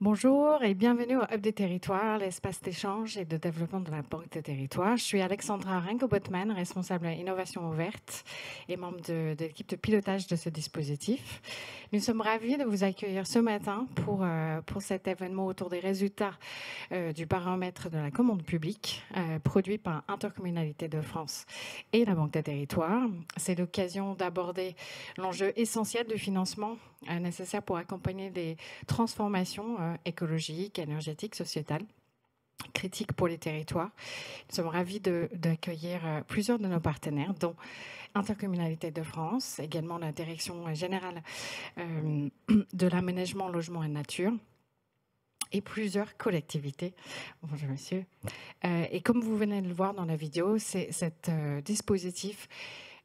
Bonjour et bienvenue au Hub des Territoires, l'espace d'échange et de développement de la Banque des Territoires. Je suis Alexandra Renko-Botman, responsable innovation ouverte et membre de l'équipe de pilotage de ce dispositif. Nous sommes ravis de vous accueillir ce matin pour cet événement autour des résultats du baromètre de la commande publique produit par Intercommunalité de France et la Banque des Territoires. C'est l'occasion d'aborder l'enjeu essentiel du financement nécessaire pour accompagner des transformations écologiques, énergétiques, sociétales, critiques pour les territoires. Nous sommes ravis d'accueillir plusieurs de nos partenaires, dont Intercommunalité de France, également la Direction générale de l'aménagement, logement et nature, et plusieurs collectivités. Bonjour monsieur. Et comme vous venez de le voir dans la vidéo, cet dispositif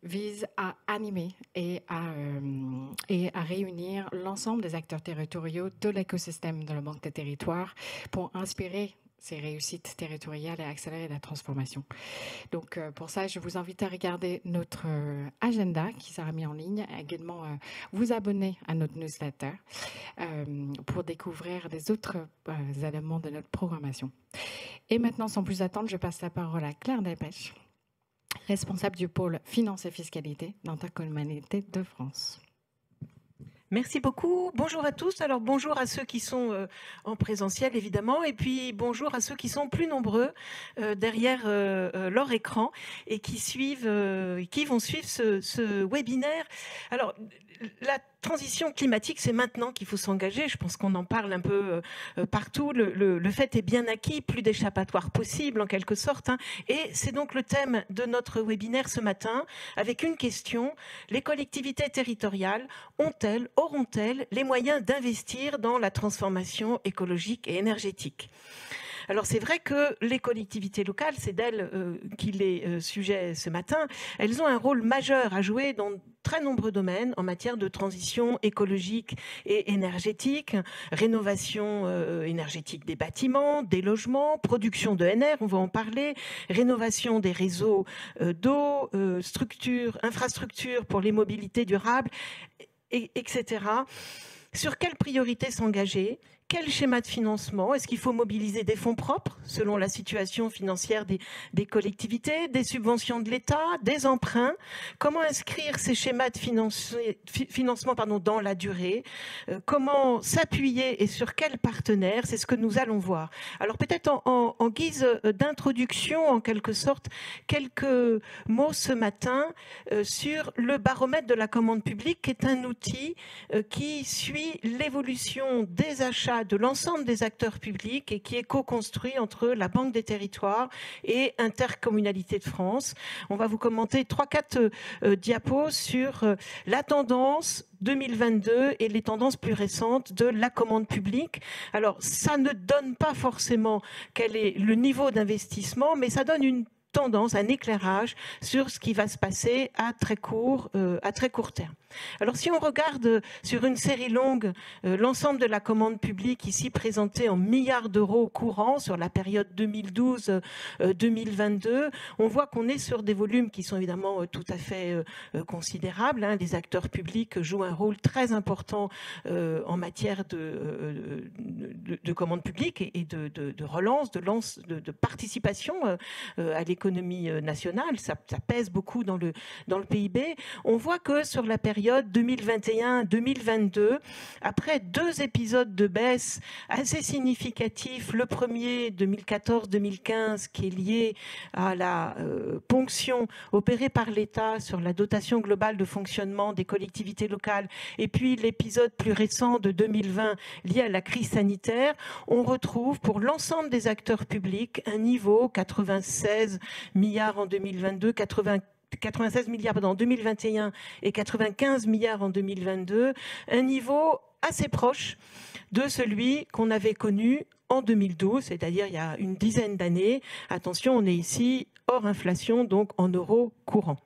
vise à animer et à réunir l'ensemble des acteurs territoriaux de l'écosystème de la Banque des Territoires pour inspirer ces réussites territoriales et accélérer la transformation. Donc pour ça, je vous invite à regarder notre agenda qui sera mis en ligne, également vous abonner à notre newsletter pour découvrir les autres éléments de notre programmation. Et maintenant, sans plus attendre, je passe la parole à Claire Delpech, responsable du pôle Finance et Fiscalité d'Intercommunalité de France. Merci beaucoup. Bonjour à tous. Alors bonjour à ceux qui sont en présentiel évidemment et puis bonjour à ceux qui sont plus nombreux derrière leur écran et qui vont suivre ce webinaire. Alors la transition climatique, c'est maintenant qu'il faut s'engager. Je pense qu'on en parle un peu partout. Le fait est bien acquis, plus d'échappatoire possible en quelque sorte. Et c'est donc le thème de notre webinaire ce matin avec une question. Les collectivités territoriales auront-elles les moyens d'investir dans la transformation écologique et énergétique ? Alors c'est vrai que les collectivités locales, c'est d'elles qu'il est sujet ce matin, elles ont un rôle majeur à jouer dans très nombreux domaines en matière de transition écologique et énergétique, rénovation énergétique des bâtiments, des logements, production de NR, on va en parler, rénovation des réseaux d'eau, infrastructures pour les mobilités durables, etc. Sur quelles priorités s'engager ? Quel schéma de financement? Est-ce qu'il faut mobiliser des fonds propres selon la situation financière des collectivités, des subventions de l'État, des emprunts? Comment inscrire ces schémas de financement dans la durée? Comment s'appuyer et sur quels partenaires? C'est ce que nous allons voir. Alors peut-être en guise d'introduction, en quelque sorte, quelques mots ce matin sur le baromètre de la commande publique, qui est un outil qui suit l'évolution des achats de l'ensemble des acteurs publics et qui est co-construit entre la Banque des Territoires et Intercommunalité de France. On va vous commenter 3-4 diapos sur la tendance 2022 et les tendances plus récentes de la commande publique. Alors, ça ne donne pas forcément quel est le niveau d'investissement, mais ça donne une tendance, un éclairage sur ce qui va se passer à très court terme. Alors si on regarde sur une série longue l'ensemble de la commande publique ici présentée en milliards d'euros courants sur la période 2012-2022, on voit qu'on est sur des volumes qui sont évidemment tout à fait considérables. Les acteurs publics jouent un rôle très important en matière de commande publique et de relance, de participation à l'économie nationale. Ça pèse beaucoup dans le PIB. On voit que sur la période 2021-2022, après 2 épisodes de baisse assez significatifs, le premier 2014-2015 qui est lié à la ponction opérée par l'État sur la dotation globale de fonctionnement des collectivités locales, et puis l'épisode plus récent de 2020 lié à la crise sanitaire, on retrouve pour l'ensemble des acteurs publics un niveau 96 milliards en 2022, 96 milliards en 2021 et 95 milliards en 2022, un niveau assez proche de celui qu'on avait connu en 2012, c'est-à-dire il y a une dizaine d'années. Attention, on est ici hors inflation, donc en euros courants.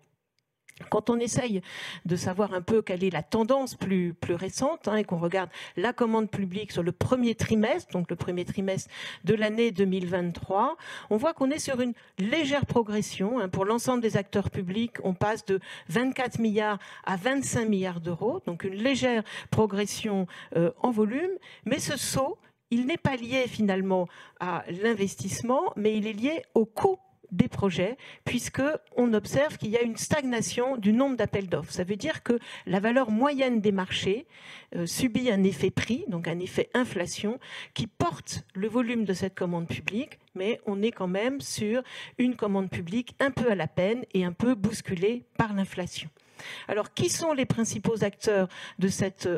Quand on essaye de savoir un peu quelle est la tendance plus récente et qu'on regarde la commande publique sur le premier trimestre, donc le premier trimestre de l'année 2023, on voit qu'on est sur une légère progression. Pour l'ensemble des acteurs publics, on passe de 24 milliards à 25 milliards d'euros, donc une légère progression en volume. Mais ce saut, il n'est pas lié finalement à l'investissement, mais il est lié au coût des projets, puisqu'on observe qu'il y a une stagnation du nombre d'appels d'offres. Ça veut dire que la valeur moyenne des marchés subit un effet prix, donc un effet inflation, qui porte le volume de cette commande publique, mais on est quand même sur une commande publique un peu à la peine et un peu bousculée par l'inflation. Alors, qui sont les principaux acteurs de cette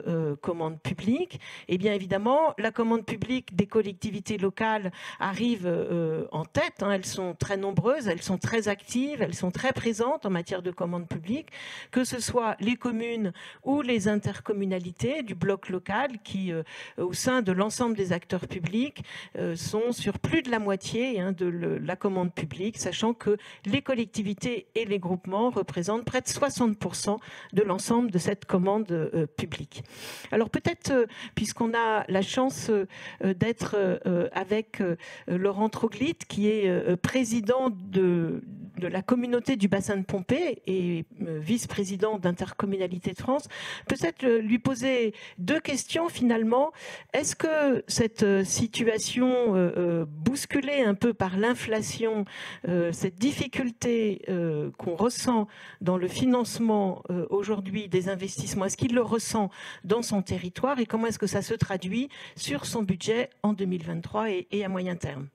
commande publique? Eh bien, évidemment, la commande publique des collectivités locales arrive en tête. Hein. Elles sont très nombreuses, elles sont très actives, elles sont très présentes en matière de commande publique, que ce soit les communes ou les intercommunalités du bloc local qui, au sein de l'ensemble des acteurs publics, sont sur plus de la moitié de la commande publique, sachant que les collectivités et les groupements représentent près de 60% de l'ensemble de cette commande publique. Alors peut-être, puisqu'on a la chance d'être avec Laurent Troglite, qui est président de la communauté du bassin de Pompée et vice-président d'Intercommunalité de France, peut-être lui poser deux questions finalement. Est-ce que cette situation bousculée un peu par l'inflation, cette difficulté qu'on ressent dans le financement aujourd'hui des investissements, est-ce qu'il le ressent dans son territoire et comment est-ce que ça se traduit sur son budget en 2023 et à moyen terme?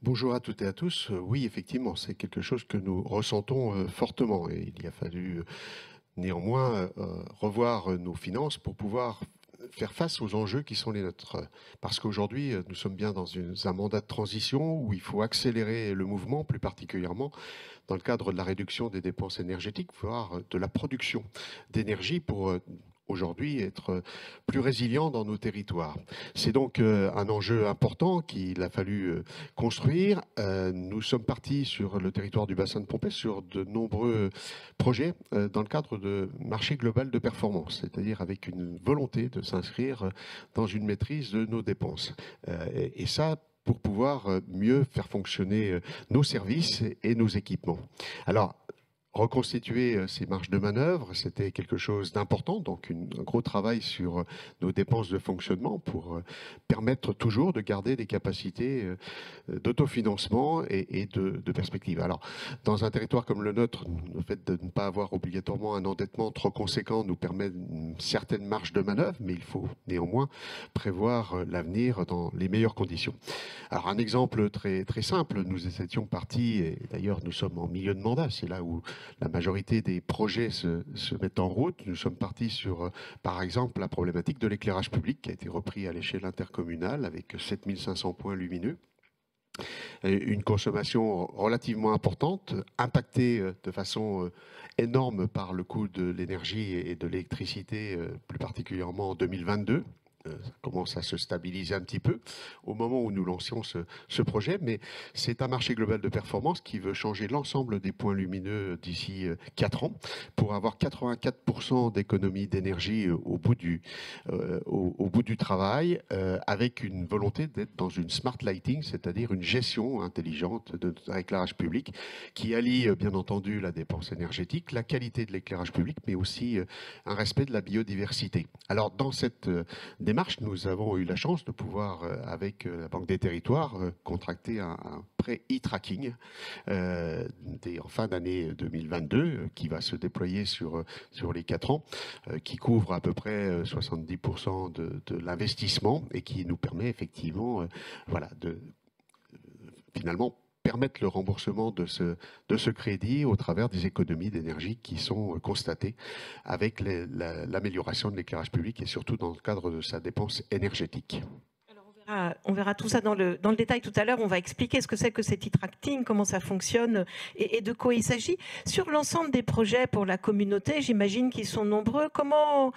Bonjour à toutes et à tous. Oui, effectivement, c'est quelque chose que nous ressentons fortement et il y a fallu néanmoins revoir nos finances pour pouvoir faire face aux enjeux qui sont les nôtres. Parce qu'aujourd'hui, nous sommes bien dans un mandat de transition où il faut accélérer le mouvement, plus particulièrement dans le cadre de la réduction des dépenses énergétiques, voire de la production d'énergie pour aujourd'hui être plus résilient dans nos territoires. C'est donc un enjeu important qu'il a fallu construire. Nous sommes partis sur le territoire du bassin de Pompée sur de nombreux projets dans le cadre de marché global de performance, c'est-à-dire avec une volonté de s'inscrire dans une maîtrise de nos dépenses. Et ça, pour pouvoir mieux faire fonctionner nos services et nos équipements. Alors, reconstituer ces marges de manœuvre, c'était quelque chose d'important, donc un gros travail sur nos dépenses de fonctionnement pour permettre toujours de garder des capacités d'autofinancement et de perspective. Alors, dans un territoire comme le nôtre, le fait de ne pas avoir obligatoirement un endettement trop conséquent nous permet une certaine marge de manœuvre, mais il faut néanmoins prévoir l'avenir dans les meilleures conditions. Alors, un exemple très, très simple, nous étions partis, et d'ailleurs nous sommes en milieu de mandat, c'est là où la majorité des projets se mettent en route. Nous sommes partis sur, par exemple, la problématique de l'éclairage public qui a été repris à l'échelle intercommunale avec 7500 points lumineux. Une consommation relativement importante, impactée de façon énorme par le coût de l'énergie et de l'électricité, plus particulièrement en 2022. Ça commence à se stabiliser un petit peu au moment où nous lancions ce projet, mais c'est un marché global de performance qui veut changer l'ensemble des points lumineux d'ici 4 ans pour avoir 84% d'économie d'énergie au bout du travail, avec une volonté d'être dans une smart lighting, c'est-à-dire une gestion intelligente de notre éclairage public qui allie bien entendu la dépense énergétique, la qualité de l'éclairage public, mais aussi un respect de la biodiversité. Alors dans cette démarche, nous avons eu la chance de pouvoir, avec la Banque des Territoires, contracter un prêt e-tracking en fin d'année 2022 qui va se déployer sur les 4 ans, qui couvre à peu près 70% de l'investissement et qui nous permet effectivement de finalement permettre le remboursement de ce crédit au travers des économies d'énergie qui sont constatées avec l'amélioration de l'éclairage public et surtout dans le cadre de sa dépense énergétique. On verra tout ça dans le détail tout à l'heure. On va expliquer ce que c'est que cet e-tracking, comment ça fonctionne et de quoi il s'agit. Sur l'ensemble des projets pour la communauté, j'imagine qu'ils sont nombreux. Comment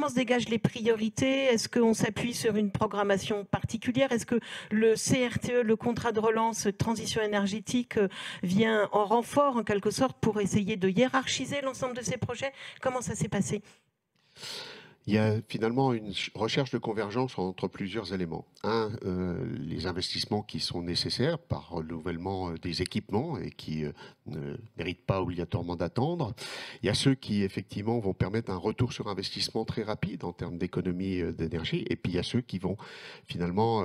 se dégagent les priorités? Est-ce qu'on s'appuie sur une programmation particulière? Est-ce que le CRTE, le contrat de relance transition énergétique, vient en renfort en quelque sorte pour essayer de hiérarchiser l'ensemble de ces projets? Comment ça s'est passé? Il y a finalement une recherche de convergence entre plusieurs éléments. Un, les investissements qui sont nécessaires par renouvellement des équipements et qui ne méritent pas obligatoirement d'attendre. Il y a ceux qui, effectivement, vont permettre un retour sur investissement très rapide en termes d'économie d'énergie. Et puis, il y a ceux qui vont finalement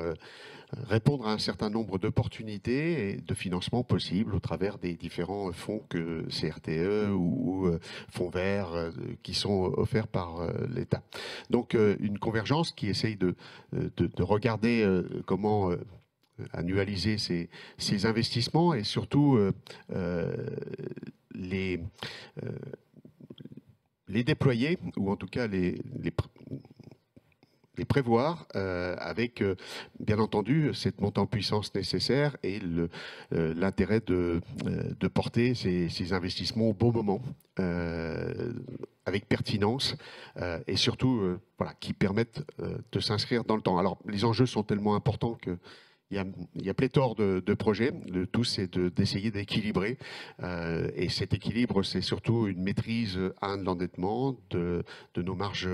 répondre à un certain nombre d'opportunités et de financements possibles au travers des différents fonds que CRTE ou fonds verts qui sont offerts par l'État. Donc une convergence qui essaye de regarder comment annualiser ces investissements et surtout les déployer ou en tout cas les prévoir avec, bien entendu, cette montée en puissance nécessaire et l'intérêt de porter ces investissements au bon moment, avec pertinence et surtout voilà, qui permettent de s'inscrire dans le temps. Alors, les enjeux sont tellement importants que il y a pléthore de projets. Le tout, c'est d'essayer d'équilibrer. Et cet équilibre, c'est surtout une maîtrise de l'endettement, de nos marges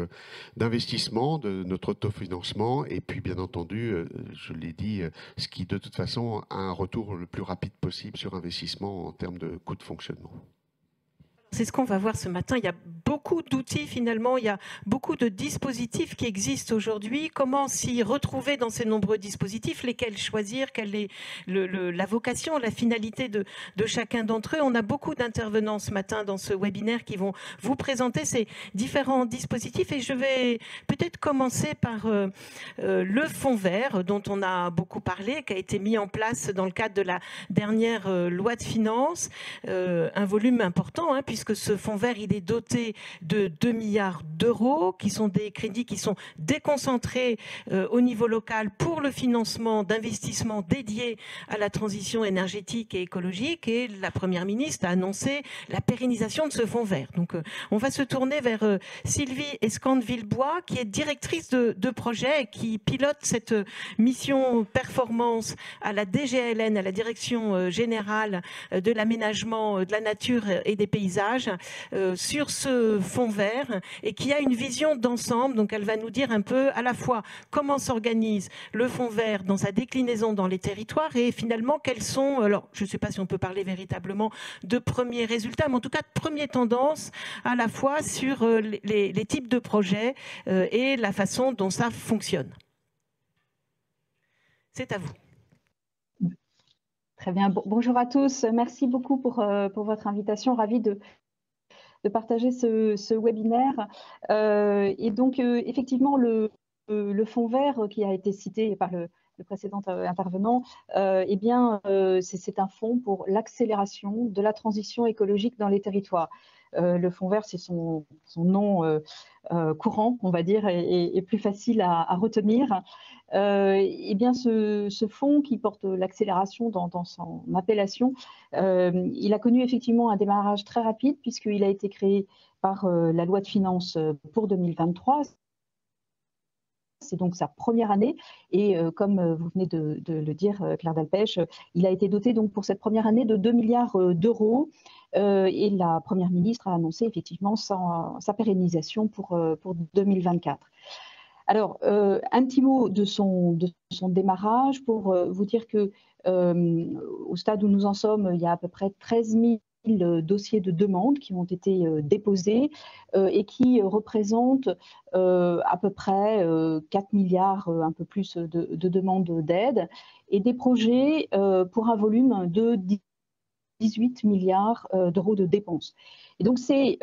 d'investissement, de notre autofinancement. Et puis, bien entendu, je l'ai dit, ce qui, de toute façon, a un retour le plus rapide possible sur investissement en termes de coûts de fonctionnement. C'est ce qu'on va voir ce matin. Il y a beaucoup d'outils finalement, il y a beaucoup de dispositifs qui existent aujourd'hui. Comment s'y retrouver dans ces nombreux dispositifs, lesquels choisir, quelle est la vocation, la finalité de chacun d'entre eux. On a beaucoup d'intervenants ce matin dans ce webinaire qui vont vous présenter ces différents dispositifs et je vais peut-être commencer par le fonds vert dont on a beaucoup parlé, qui a été mis en place dans le cadre de la dernière loi de finances, un volume important puisque ce fonds vert, il est doté de 2 milliards d'euros, qui sont des crédits qui sont déconcentrés au niveau local pour le financement d'investissements dédiés à la transition énergétique et écologique. Et la Première ministre a annoncé la pérennisation de ce fonds vert. Donc, on va se tourner vers Sylvie Escande-Villebois, qui est directrice de projet et qui pilote cette mission performance à la DGLN, à la Direction générale de l'aménagement de la nature et des paysages, sur ce fonds vert et qui a une vision d'ensemble. Donc elle va nous dire un peu à la fois comment s'organise le fonds vert dans sa déclinaison dans les territoires et finalement quels sont, alors je ne sais pas si on peut parler véritablement de premiers résultats, mais en tout cas de premières tendances à la fois sur les types de projets et la façon dont ça fonctionne. C'est à vous. Très bien. Bonjour à tous. Merci beaucoup pour votre invitation. Ravie de partager ce webinaire. Et donc, effectivement, le fonds vert qui a été cité par le précédent intervenant, eh bien, c'est un fonds pour l'accélération de la transition écologique dans les territoires. Le fonds vert, c'est son nom courant, on va dire, et plus facile à retenir. Eh bien, ce fonds qui porte l'accélération dans son appellation, il a connu effectivement un démarrage très rapide puisqu'il a été créé par la loi de finances pour 2023. C'est donc sa première année et comme vous venez de le dire, Claire Delpech, il a été doté donc pour cette première année de 2 milliards d'euros et la Première ministre a annoncé effectivement sa pérennisation pour 2024. Alors, un petit mot de son démarrage pour vous dire que au stade où nous en sommes, il y a à peu près 13 000 dossiers de demande qui ont été déposés et qui représentent à peu près 4 milliards, un peu plus de demandes d'aide et des projets pour un volume de 18 milliards d'euros de dépenses. Et donc c'est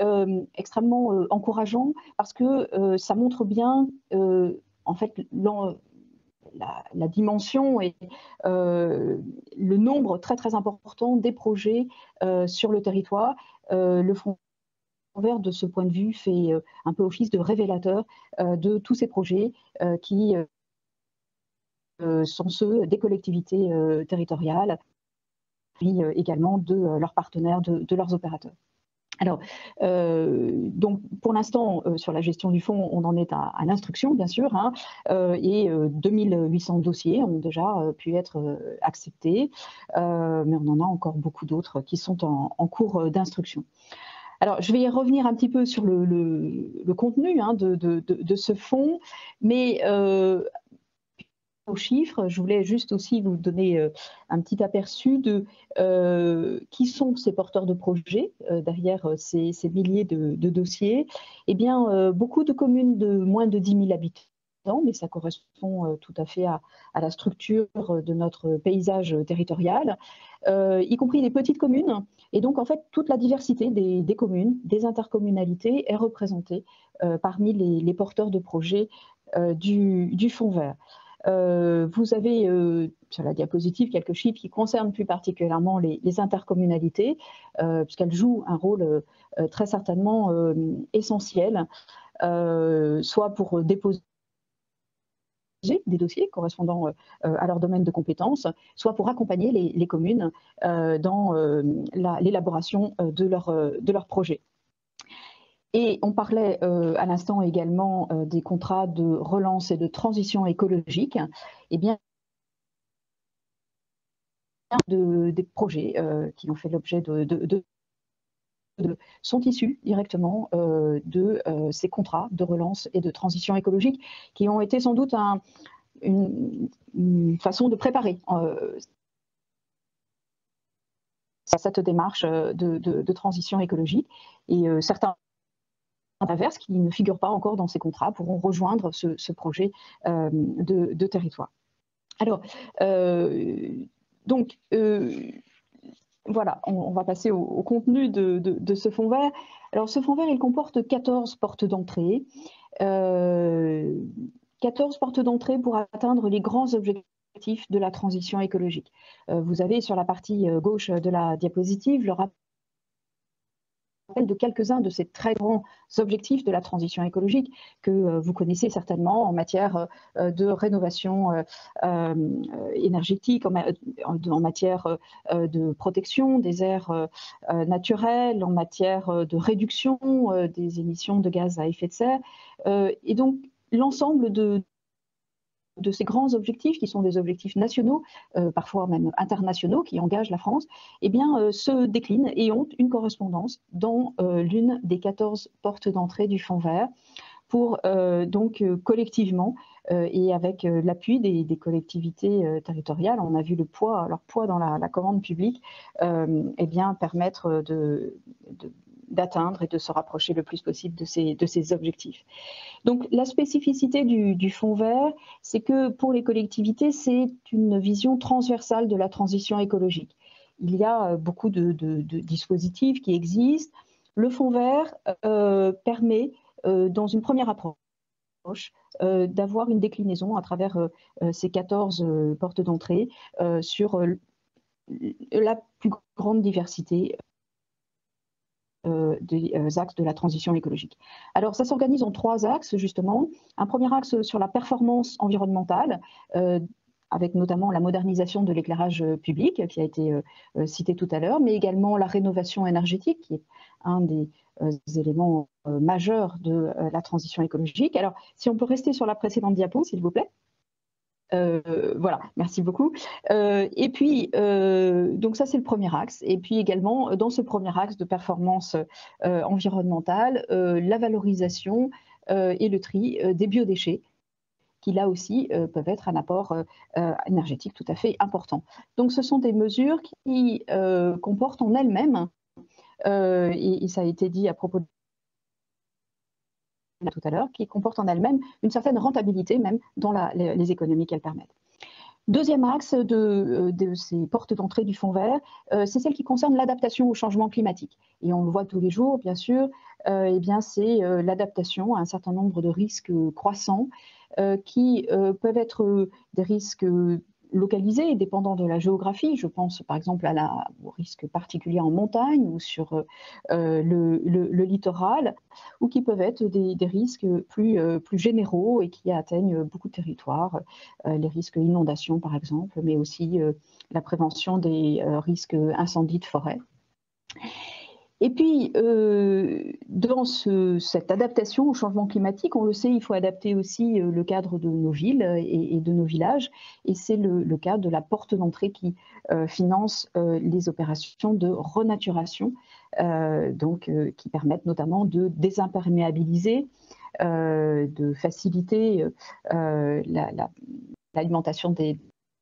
extrêmement encourageant parce que ça montre bien en fait la dimension et le nombre très très important des projets sur le territoire. Le fonds vert, de ce point de vue, fait un peu office de révélateur de tous ces projets qui sont ceux des collectivités territoriales, puis également de leurs partenaires, de leurs opérateurs. Alors, donc pour l'instant, sur la gestion du fonds, on en est à l'instruction, bien sûr, et 2800 dossiers ont déjà pu être acceptés, mais on en a encore beaucoup d'autres qui sont en cours d'instruction. Alors, je vais y revenir un petit peu sur le contenu hein, de ce fonds, mais aux chiffres, je voulais juste aussi vous donner un petit aperçu de qui sont ces porteurs de projets derrière ces milliers de dossiers. Eh bien, beaucoup de communes de moins de 10 000 habitants, mais ça correspond tout à fait à la structure de notre paysage territorial, y compris les petites communes. Et donc, en fait, toute la diversité des communes, des intercommunalités est représentée parmi les porteurs de projets du Fonds vert. Vous avez sur la diapositive quelques chiffres qui concernent plus particulièrement les intercommunalités, puisqu'elles jouent un rôle très certainement essentiel, soit pour déposer des dossiers correspondant à leur domaine de compétences, soit pour accompagner les communes dans l'élaboration de leurs projets. Et on parlait à l'instant également des contrats de relance et de transition écologique. Eh bien, des projets qui ont fait l'objet sont issus directement de ces contrats de relance et de transition écologique qui ont été sans doute une façon de préparer cette démarche de transition écologique. Et certains inverse qui ne figurent pas encore dans ces contrats pourront rejoindre ce projet de territoire. Alors, donc, voilà, on va passer au contenu de ce fonds vert. Alors, ce fonds vert, il comporte 14 portes d'entrée. 14 portes d'entrée pour atteindre les grands objectifs de la transition écologique. Vous avez sur la partie gauche de la diapositive le rappel de quelques-uns de ces très grands objectifs de la transition écologique que vous connaissez certainement en matière de rénovation énergétique, en matière de protection des aires naturelles, en matière de réduction des émissions de gaz à effet de serre. Et donc, l'ensemble de ces grands objectifs, qui sont des objectifs nationaux, parfois même internationaux, qui engagent la France, eh bien, se déclinent et ont une correspondance dans l'une des 14 portes d'entrée du Fonds vert pour donc collectivement et avec l'appui des collectivités territoriales, on a vu leur poids dans la commande publique, eh bien, permettre d'atteindre et de se rapprocher le plus possible de ces objectifs. Donc la spécificité du Fonds vert, c'est que pour les collectivités, c'est une vision transversale de la transition écologique. Il y a beaucoup de dispositifs qui existent. Le Fonds vert permet, dans une première approche, d'avoir une déclinaison à travers ces 14 portes d'entrée sur la plus grande diversité des axes de la transition écologique. Alors, ça s'organise en 3 axes, justement. Un premier axe sur la performance environnementale, avec notamment la modernisation de l'éclairage public, qui a été cité tout à l'heure, mais également la rénovation énergétique, qui est un des éléments majeurs de la transition écologique. Alors, si on peut rester sur la précédente diapo, s'il vous plaît. Voilà, merci beaucoup. Et puis, donc ça c'est le premier axe. Et puis également, dans ce premier axe de performance environnementale, la valorisation et le tri des biodéchets, qui là aussi peuvent être un apport énergétique tout à fait important. Donc ce sont des mesures qui comportent en elles-mêmes, et ça a été dit à propos de tout à l'heure, qui comportent en elles-mêmes une certaine rentabilité même dans les économies qu'elles permettent. Deuxième axe de ces portes d'entrée du Fonds vert, c'est celle qui concerne l'adaptation au changement climatique. Et on le voit tous les jours, bien sûr, eh bien, c'est l'adaptation à un certain nombre de risques croissants qui peuvent être des risques localisés, dépendant de la géographie. Je pense par exemple aux risques particuliers en montagne ou sur le littoral, ou qui peuvent être des risques plus généraux et qui atteignent beaucoup de territoires, les risques inondations par exemple, mais aussi la prévention des risques incendies de forêt. Et puis, dans cette adaptation au changement climatique, on le sait, il faut adapter aussi le cadre de nos villes et de nos villages. Et c'est le cas de la porte d'entrée qui finance les opérations de renaturation, qui permettent notamment de désimperméabiliser, de faciliter l'alimentation des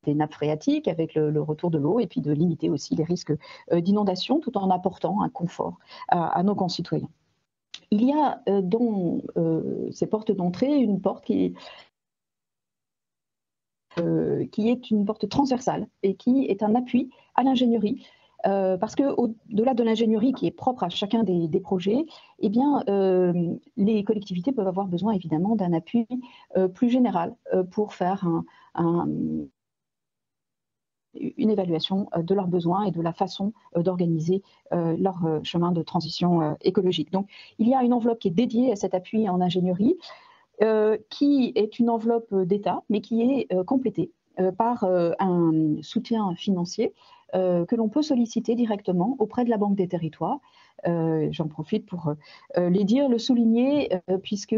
nappes phréatiques avec le retour de l'eau, et puis de limiter aussi les risques d'inondation tout en apportant un confort à nos concitoyens. Il y a dans ces portes d'entrée une porte qui est une porte transversale et qui est un appui à l'ingénierie. Parce qu'au-delà de l'ingénierie qui est propre à chacun des projets, eh bien, les collectivités peuvent avoir besoin évidemment d'un appui plus général pour faire une évaluation de leurs besoins et de la façon d'organiser leur chemin de transition écologique. Donc, il y a une enveloppe qui est dédiée à cet appui en ingénierie, qui est une enveloppe d'État, mais qui est complétée par un soutien financier que l'on peut solliciter directement auprès de la Banque des Territoires. J'en profite pour les dire, le souligner, puisque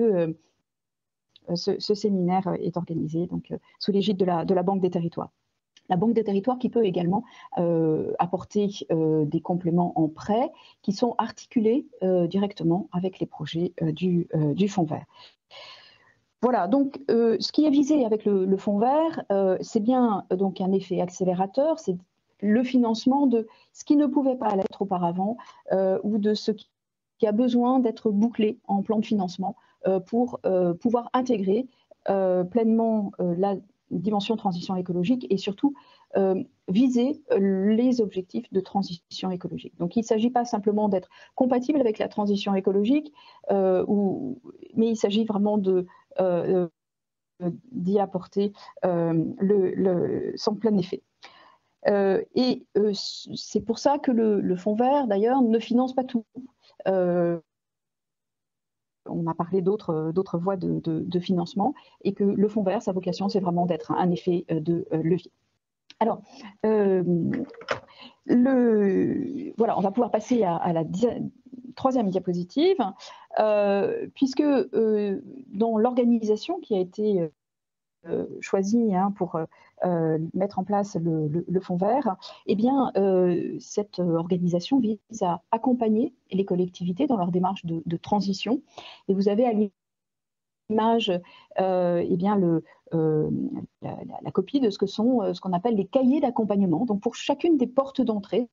ce séminaire est organisé donc, sous l'égide de la Banque des Territoires. La Banque des Territoires qui peut également apporter des compléments en prêt qui sont articulés directement avec les projets du Fonds vert. Voilà, donc ce qui est visé avec le Fonds vert, c'est bien donc un effet accélérateur, c'est le financement de ce qui ne pouvait pas l'être auparavant ou de ce qui a besoin d'être bouclé en plan de financement pour pouvoir intégrer pleinement la dimension transition écologique et surtout viser les objectifs de transition écologique. Donc il ne s'agit pas simplement d'être compatible avec la transition écologique, mais il s'agit vraiment d'y apporter son plein effet. Et c'est pour ça que le Fonds vert, d'ailleurs, ne finance pas tout. On a parlé d'autres voies de financement, et que le Fonds vert, sa vocation, c'est vraiment d'être un effet de levier. Alors, voilà, on va pouvoir passer à la troisième diapositive, puisque dans l'organisation qui a été choisie pour mettre en place le Fonds vert, eh bien, cette organisation vise à accompagner les collectivités dans leur démarche de transition. Et vous avez à l'image eh bien, la copie de ce qu'on appelle les cahiers d'accompagnement. Donc pour chacune des portes d'entrée,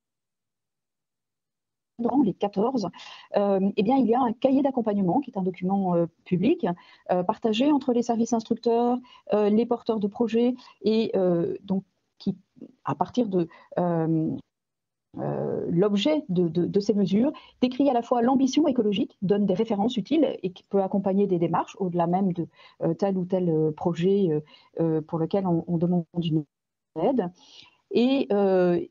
dans les 14, eh bien, il y a un cahier d'accompagnement qui est un document public partagé entre les services instructeurs, les porteurs de projets, et donc qui, à partir de l'objet de ces mesures, décrit à la fois l'ambition écologique, donne des références utiles et qui peut accompagner des démarches au-delà même de tel ou tel projet pour lequel on demande une aide, et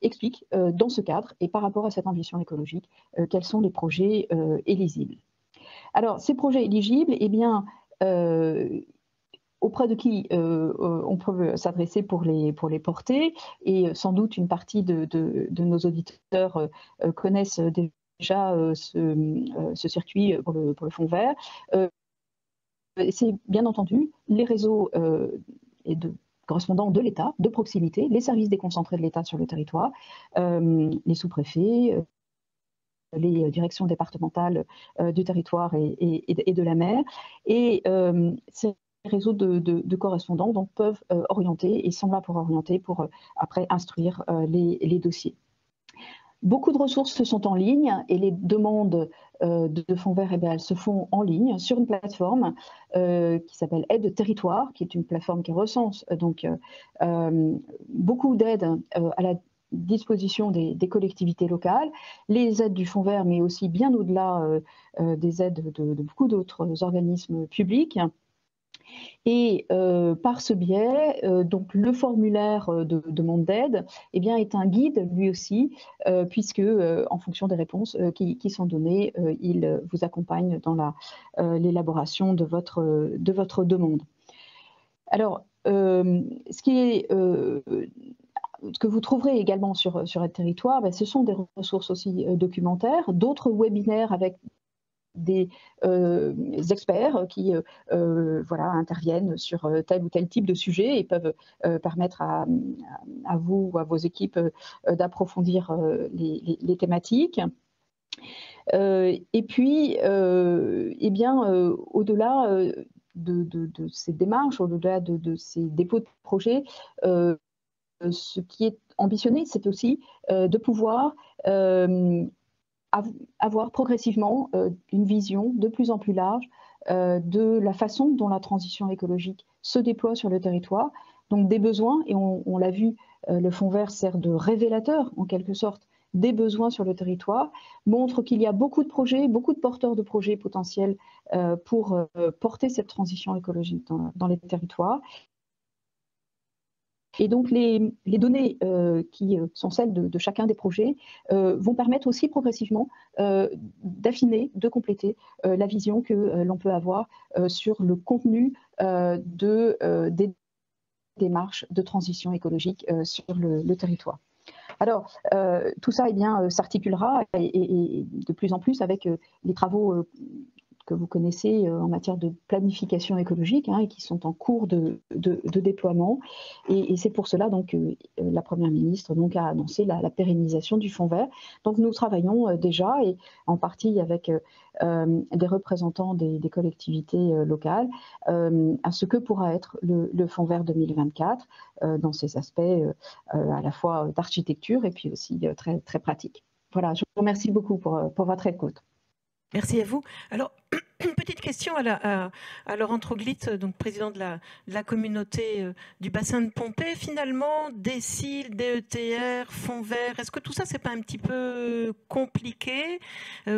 explique dans ce cadre et par rapport à cette ambition écologique quels sont les projets éligibles. Alors ces projets éligibles, eh bien, auprès de qui on peut s'adresser pour les porter, et sans doute une partie de nos auditeurs connaissent déjà ce circuit pour le Fonds vert. C'est bien entendu les réseaux correspondants de l'État, de proximité, les services déconcentrés de l'État sur le territoire, les sous-préfets, les directions départementales du territoire et de la mer. Et ces réseaux de correspondants donc, peuvent orienter et sont là pour orienter, pour après instruire les dossiers. Beaucoup de ressources sont en ligne, et les demandes de Fonds vert, eh bien, elles se font en ligne sur une plateforme qui s'appelle Aide Territoire, qui est une plateforme qui recense donc beaucoup d'aides à la disposition des collectivités locales, les aides du Fonds vert, mais aussi bien au-delà des aides de beaucoup d'autres organismes publics. Et par ce biais, donc le formulaire de demande d'aide, eh bien, est un guide lui aussi, puisque en fonction des réponses qui sont données, il vous accompagne dans l'élaboration de votre demande. Alors, ce qui est que vous trouverez également sur Aide Territoire, ce sont des ressources aussi documentaires, d'autres webinaires avec des experts qui interviennent sur tel ou tel type de sujet et peuvent permettre à vous ou à vos équipes d'approfondir les thématiques. Et puis, au-delà de ces démarches, au-delà de ces dépôts de projets, ce qui est ambitionné, c'est aussi de pouvoir avoir progressivement une vision de plus en plus large de la façon dont la transition écologique se déploie sur le territoire, donc des besoins, et on l'a vu, le Fonds vert sert de révélateur en quelque sorte des besoins sur le territoire, montre qu'il y a beaucoup de projets, beaucoup de porteurs de projets potentiels pour porter cette transition écologique dans les territoires. Et donc les données qui sont celles de chacun des projets vont permettre aussi progressivement d'affiner, de compléter la vision que l'on peut avoir sur le contenu des démarches de transition écologique sur le territoire. Alors, tout ça s'articulera et de plus en plus avec les travaux que vous connaissez en matière de planification écologique et qui sont en cours de déploiement. Et c'est pour cela que la Première ministre a annoncé la pérennisation du Fonds vert. Donc nous travaillons déjà, et en partie avec des représentants des collectivités locales, à ce que pourra être le Fonds vert 2024 dans ses aspects à la fois d'architecture et puis aussi très, très pratiques. Voilà, je vous remercie beaucoup pour votre écoute. Merci à vous. Alors, une petite question à Laurent Troglitz, donc président de la communauté du bassin de Pompée. Finalement, DSIL, DETR, Fonds vert, est-ce que tout ça, c'est pas un petit peu compliqué?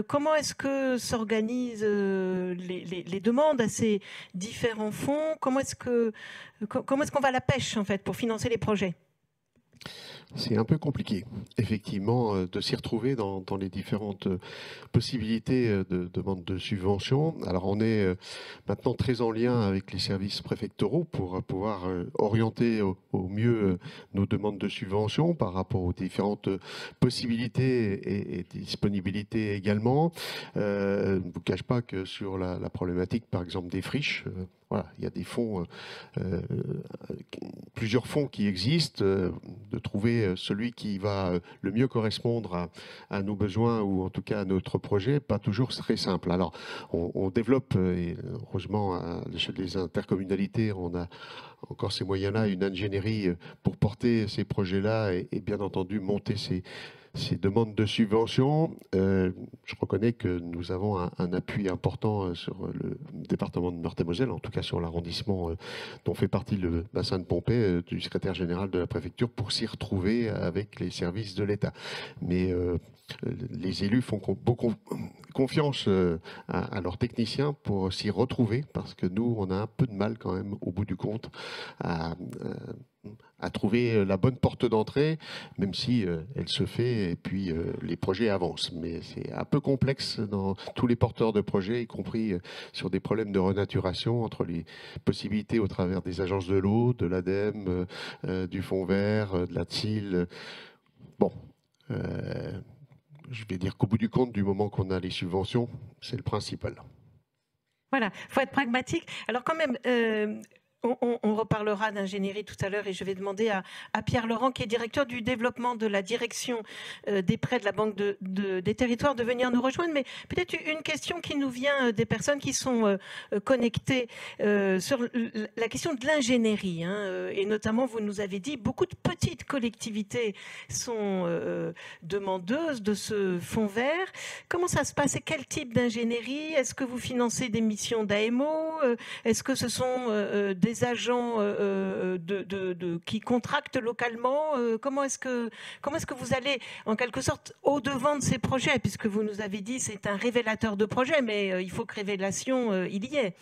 Comment est-ce que s'organisent les demandes à ces différents fonds? Comment est-ce qu'on va à la pêche, en fait, pour financer les projets? C'est un peu compliqué, effectivement, de s'y retrouver dans les différentes possibilités de demande de subvention. Alors, on est maintenant très en lien avec les services préfectoraux pour pouvoir orienter au mieux nos demandes de subvention par rapport aux différentes possibilités et disponibilités également. Je ne vous cache pas que sur la problématique, par exemple, des friches, voilà, il y a des fonds, plusieurs fonds qui existent, de trouver celui qui va le mieux correspondre à nos besoins ou en tout cas à notre projet, pas toujours très simple. Alors, on développe, et heureusement, à l'échelle des intercommunalités, on a encore ces moyens-là, une ingénierie pour porter ces projets-là et bien entendu monter ces demandes de subvention. Je reconnais que nous avons un appui important sur le département de Meurthe-et-Moselle, en tout cas sur l'arrondissement dont fait partie le bassin de Pompée, du secrétaire général de la préfecture, pour s'y retrouver avec les services de l'État. Mais les élus font beaucoup confiance à leurs techniciens pour s'y retrouver, parce que nous, on a un peu de mal quand même, au bout du compte, à trouver la bonne porte d'entrée, même si elle se fait et puis les projets avancent. Mais c'est un peu complexe dans tous les porteurs de projets, y compris sur des problèmes de renaturation, entre les possibilités au travers des agences de l'eau, de l'ADEME, du Fonds vert, de la TSIL. Bon, je vais dire qu'au bout du compte, du moment qu'on a les subventions, c'est le principal. Voilà, il faut être pragmatique. Alors quand même, on reparlera d'ingénierie tout à l'heure et je vais demander à Pierre Laurent, qui est directeur du développement de la direction des prêts de la Banque des territoires, de venir nous rejoindre. Mais peut-être une question qui nous vient des personnes qui sont connectées sur la question de l'ingénierie. Et notamment, vous nous avez dit, beaucoup de petites collectivités sont demandeuses de ce fonds vert. Comment ça se passe et quel type d'ingénierie? Est-ce que vous financez des missions d'AMO? Est-ce que ce sont des agents qui contractent localement? Comment est-ce que vous allez en quelque sorte au-devant de ces projets, puisque vous nous avez dit c'est un révélateur de projets, mais il faut que révélation il y ait.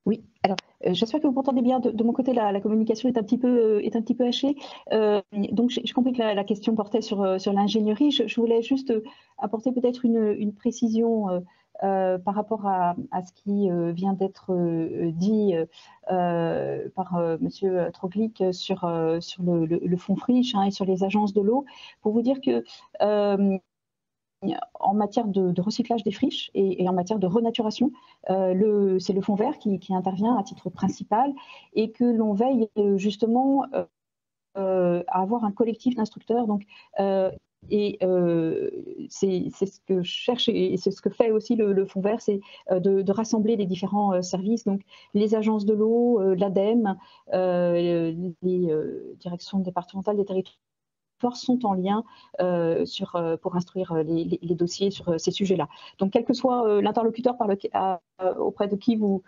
Oui, alors j'espère que vous m'entendez bien. De mon côté, la communication est un petit peu hachée. Donc j'ai compris que la question portait sur l'ingénierie. Je voulais juste apporter peut-être une précision par rapport à ce qui vient d'être dit par Monsieur Troglic sur le fonds Friche et sur les agences de l'eau, pour vous dire que en matière de recyclage des friches et en matière de renaturation, c'est le fonds vert qui intervient à titre principal et que l'on veille justement à avoir un collectif d'instructeurs. Donc, c'est ce que cherche et c'est ce que fait aussi le fonds vert, c'est de rassembler les différents services, donc les agences de l'eau, l'ADEME, les directions départementales des territoires sont en lien pour instruire les dossiers sur ces sujets-là. Donc, quel que soit l'interlocuteur auprès de qui vous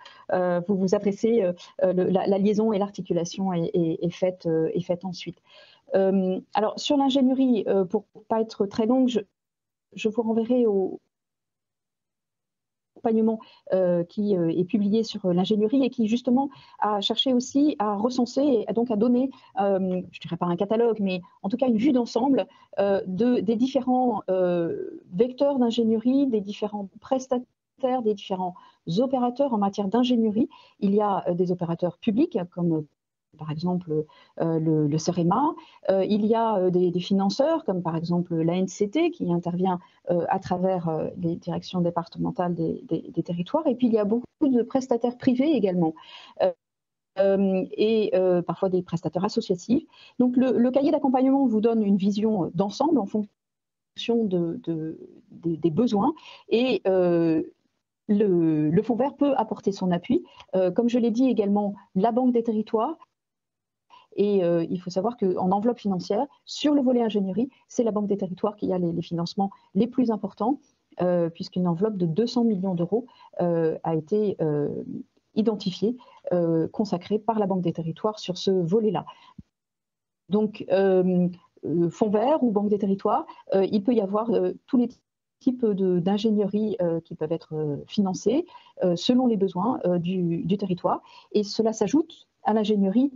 vous adressez, la liaison et l'articulation est faite ensuite. Alors, sur l'ingénierie, pour ne pas être très longue, je vous renverrai au accompagnement qui est publié sur l'ingénierie et qui justement a cherché aussi à recenser et donc à donner, je ne dirais pas un catalogue, mais en tout cas une vue d'ensemble des différents vecteurs d'ingénierie, des différents prestataires, des différents opérateurs en matière d'ingénierie. Il y a des opérateurs publics comme par exemple le CEREMA. Il y a des financeurs comme par exemple l'ANCT qui intervient à travers les directions départementales des territoires. Et puis il y a beaucoup de prestataires privés également. Et parfois des prestataires associatifs. Donc le cahier d'accompagnement vous donne une vision d'ensemble en fonction des besoins et le fonds vert peut apporter son appui. Comme je l'ai dit également, la Banque des territoires. Et il faut savoir qu'en enveloppe financière, sur le volet ingénierie, c'est la Banque des territoires qui a les financements les plus importants, puisqu'une enveloppe de 200 millions d'euros a été identifiée, consacrée par la Banque des territoires sur ce volet-là. Donc, fonds vert ou Banque des territoires, il peut y avoir tous les types d'ingénierie qui peuvent être financés selon les besoins du territoire. Et cela s'ajoute à l'ingénierie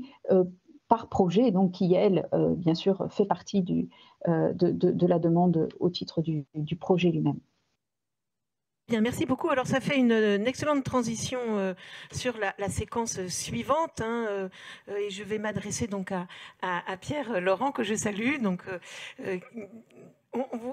par projet, donc qui, elle, bien sûr, fait partie de la demande au titre du projet lui-même. Bien, merci beaucoup. Alors, ça fait une excellente transition sur la séquence suivante. Et je vais m'adresser donc à Pierre Laurent, que je salue. Donc,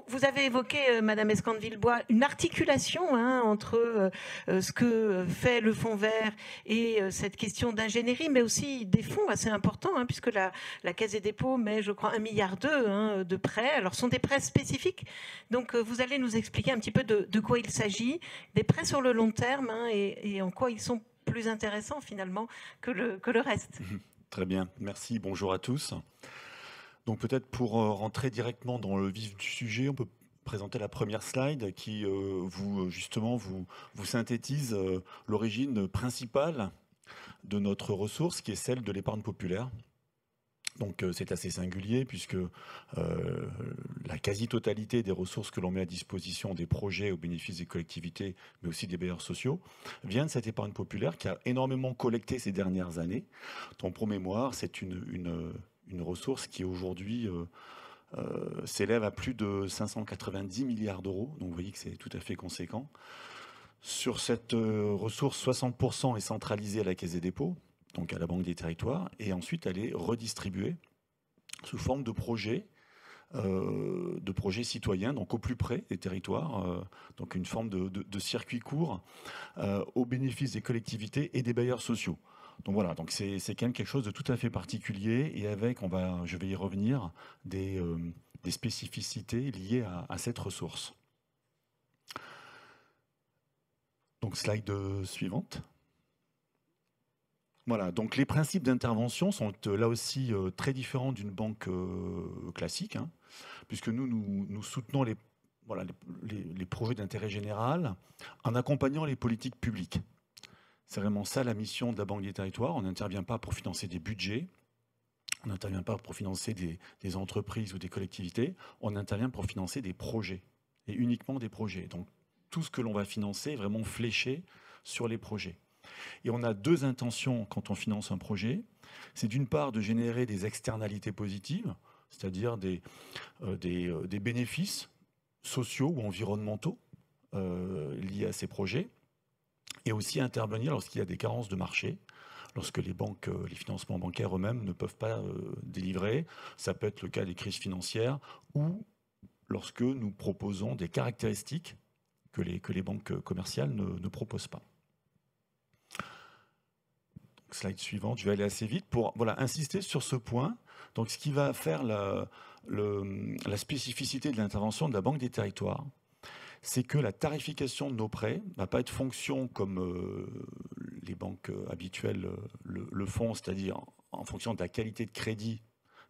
vous avez évoqué, Madame Escande-Villebois, une articulation entre ce que fait le fonds vert et cette question d'ingénierie, mais aussi des fonds assez importants, puisque la Caisse des dépôts met, je crois, 1,2 milliard de prêts. Alors, ce sont des prêts spécifiques. Donc, vous allez nous expliquer un petit peu de quoi il s'agit, des prêts sur le long terme et en quoi ils sont plus intéressants finalement que le reste. Très bien, merci. Bonjour à tous. Donc peut-être pour rentrer directement dans le vif du sujet, on peut présenter la première slide qui vous synthétise l'origine principale de notre ressource qui est celle de l'épargne populaire. Donc c'est assez singulier puisque la quasi-totalité des ressources que l'on met à disposition des projets au bénéfice des collectivités, mais aussi des bailleurs sociaux, vient de cette épargne populaire qui a énormément collecté ces dernières années. Donc pour mémoire, c'est une ressource qui aujourd'hui s'élève à plus de 590 milliards d'euros. Donc vous voyez que c'est tout à fait conséquent. Sur cette ressource, 60% est centralisée à la Caisse des dépôts, donc à la Banque des territoires, et ensuite elle est redistribuée sous forme de projets citoyens, donc au plus près des territoires, donc une forme de circuit court au bénéfice des collectivités et des bailleurs sociaux. Donc voilà, donc c'est quand même quelque chose de tout à fait particulier et avec, je vais y revenir, des spécificités liées à cette ressource. Donc slide suivante. Voilà, donc les principes d'intervention sont là aussi très différents d'une banque classique, puisque nous soutenons les projets d'intérêt général en accompagnant les politiques publiques. C'est vraiment ça la mission de la Banque des territoires. On n'intervient pas pour financer des budgets, on n'intervient pas pour financer des entreprises ou des collectivités, on intervient pour financer des projets, et uniquement des projets. Donc tout ce que l'on va financer est vraiment fléché sur les projets. Et on a deux intentions quand on finance un projet. C'est d'une part de générer des externalités positives, c'est-à-dire des bénéfices sociaux ou environnementaux liées à ces projets, et aussi intervenir lorsqu'il y a des carences de marché, lorsque les banques, les financements bancaires eux-mêmes ne peuvent pas délivrer. Ça peut être le cas des crises financières ou lorsque nous proposons des caractéristiques que les banques commerciales ne proposent pas. Donc, slide suivante, je vais aller assez vite pour insister sur ce point. Donc, ce qui va faire la spécificité de l'intervention de la Banque des Territoires, c'est que la tarification de nos prêts ne va pas être fonction comme les banques habituelles le font, c'est-à-dire en fonction de la qualité de crédit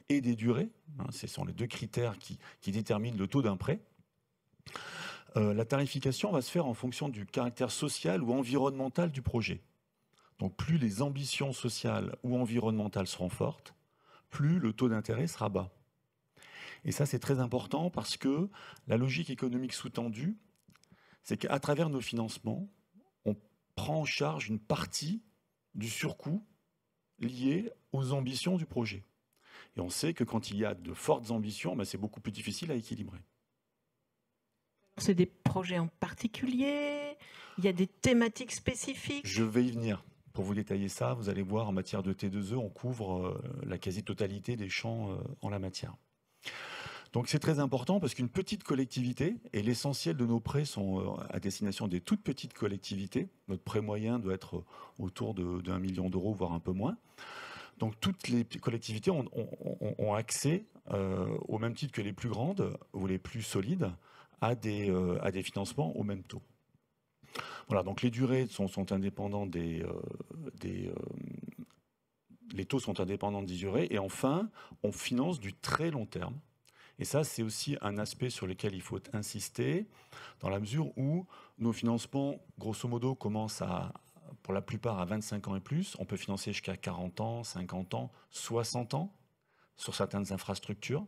et des durées. Ce sont les deux critères qui déterminent le taux d'un prêt. La tarification va se faire en fonction du caractère social ou environnemental du projet. Donc plus les ambitions sociales ou environnementales seront fortes, plus le taux d'intérêt sera bas. Et ça, c'est très important parce que la logique économique sous-tendue, c'est qu'à travers nos financements, on prend en charge une partie du surcoût lié aux ambitions du projet. Et on sait que quand il y a de fortes ambitions, c'est beaucoup plus difficile à équilibrer. C'est des projets en particulier? Il y a des thématiques spécifiques? Je vais y venir. Pour vous détailler ça, vous allez voir, en matière de T2E, on couvre la quasi-totalité des champs en la matière. Donc c'est très important parce qu'une petite collectivité, et l'essentiel de nos prêts sont à destination des toutes petites collectivités, notre prêt moyen doit être autour d'1 million d'euros, voire un peu moins. Donc toutes les collectivités ont accès, au même titre que les plus grandes ou les plus solides, à des financements au même taux. Voilà, donc les durées sont indépendantes les taux sont indépendants des durées. Et enfin, on finance du très long terme. Et ça, c'est aussi un aspect sur lequel il faut insister, dans la mesure où nos financements, grosso modo, commencent pour la plupart à 25 ans et plus. On peut financer jusqu'à 40 ans, 50 ans, 60 ans sur certaines infrastructures.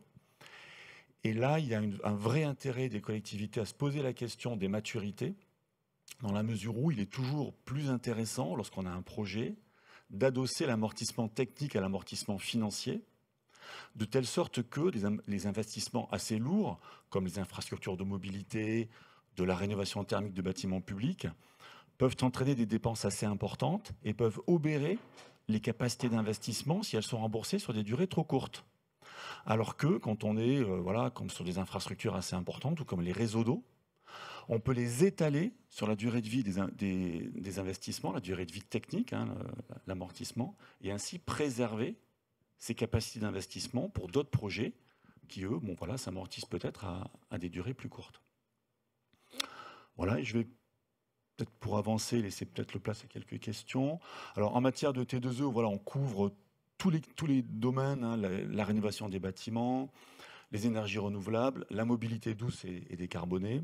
Et là, il y a un vrai intérêt des collectivités à se poser la question des maturités, dans la mesure où il est toujours plus intéressant, lorsqu'on a un projet, d'adosser l'amortissement technique à l'amortissement financier, de telle sorte que les investissements assez lourds, comme les infrastructures de mobilité, de la rénovation thermique de bâtiments publics, peuvent entraîner des dépenses assez importantes et peuvent obérer les capacités d'investissement si elles sont remboursées sur des durées trop courtes. Alors que quand on est comme sur des infrastructures assez importantes ou comme les réseaux d'eau, on peut les étaler sur la durée de vie des investissements, la durée de vie technique, l'amortissement, et ainsi préserver ces capacités d'investissement pour d'autres projets qui, eux, s'amortissent peut-être à des durées plus courtes. Voilà, et je vais peut-être pour avancer, laisser peut-être le place à quelques questions. Alors, en matière de T2E, on couvre tous les domaines, la rénovation des bâtiments, les énergies renouvelables, la mobilité douce et décarbonée,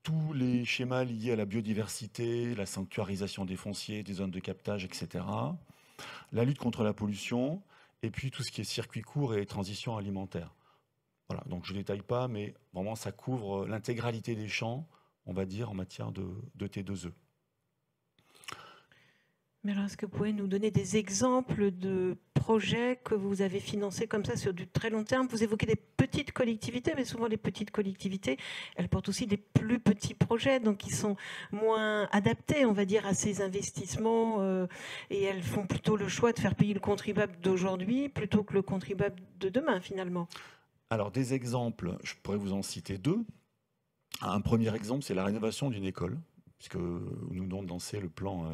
tous les schémas liés à la biodiversité, la sanctuarisation des fonciers, des zones de captage, etc., la lutte contre la pollution, et puis tout ce qui est circuit court et transition alimentaire. Voilà, donc je ne détaille pas, mais vraiment ça couvre l'intégralité des champs, on va dire, en matière de T2E. Mais alors, est-ce que vous pouvez nous donner des exemples de projets que vous avez financés comme ça sur du très long terme? Vous évoquez des petites collectivités, mais souvent les petites collectivités, elles portent aussi des plus petits projets, donc ils sont moins adaptés, on va dire, à ces investissements, et elles font plutôt le choix de faire payer le contribuable d'aujourd'hui plutôt que le contribuable de demain, finalement. Alors, des exemples, je pourrais vous en citer deux. Un premier exemple, c'est la rénovation d'une école, puisque nous venons de lancer le plan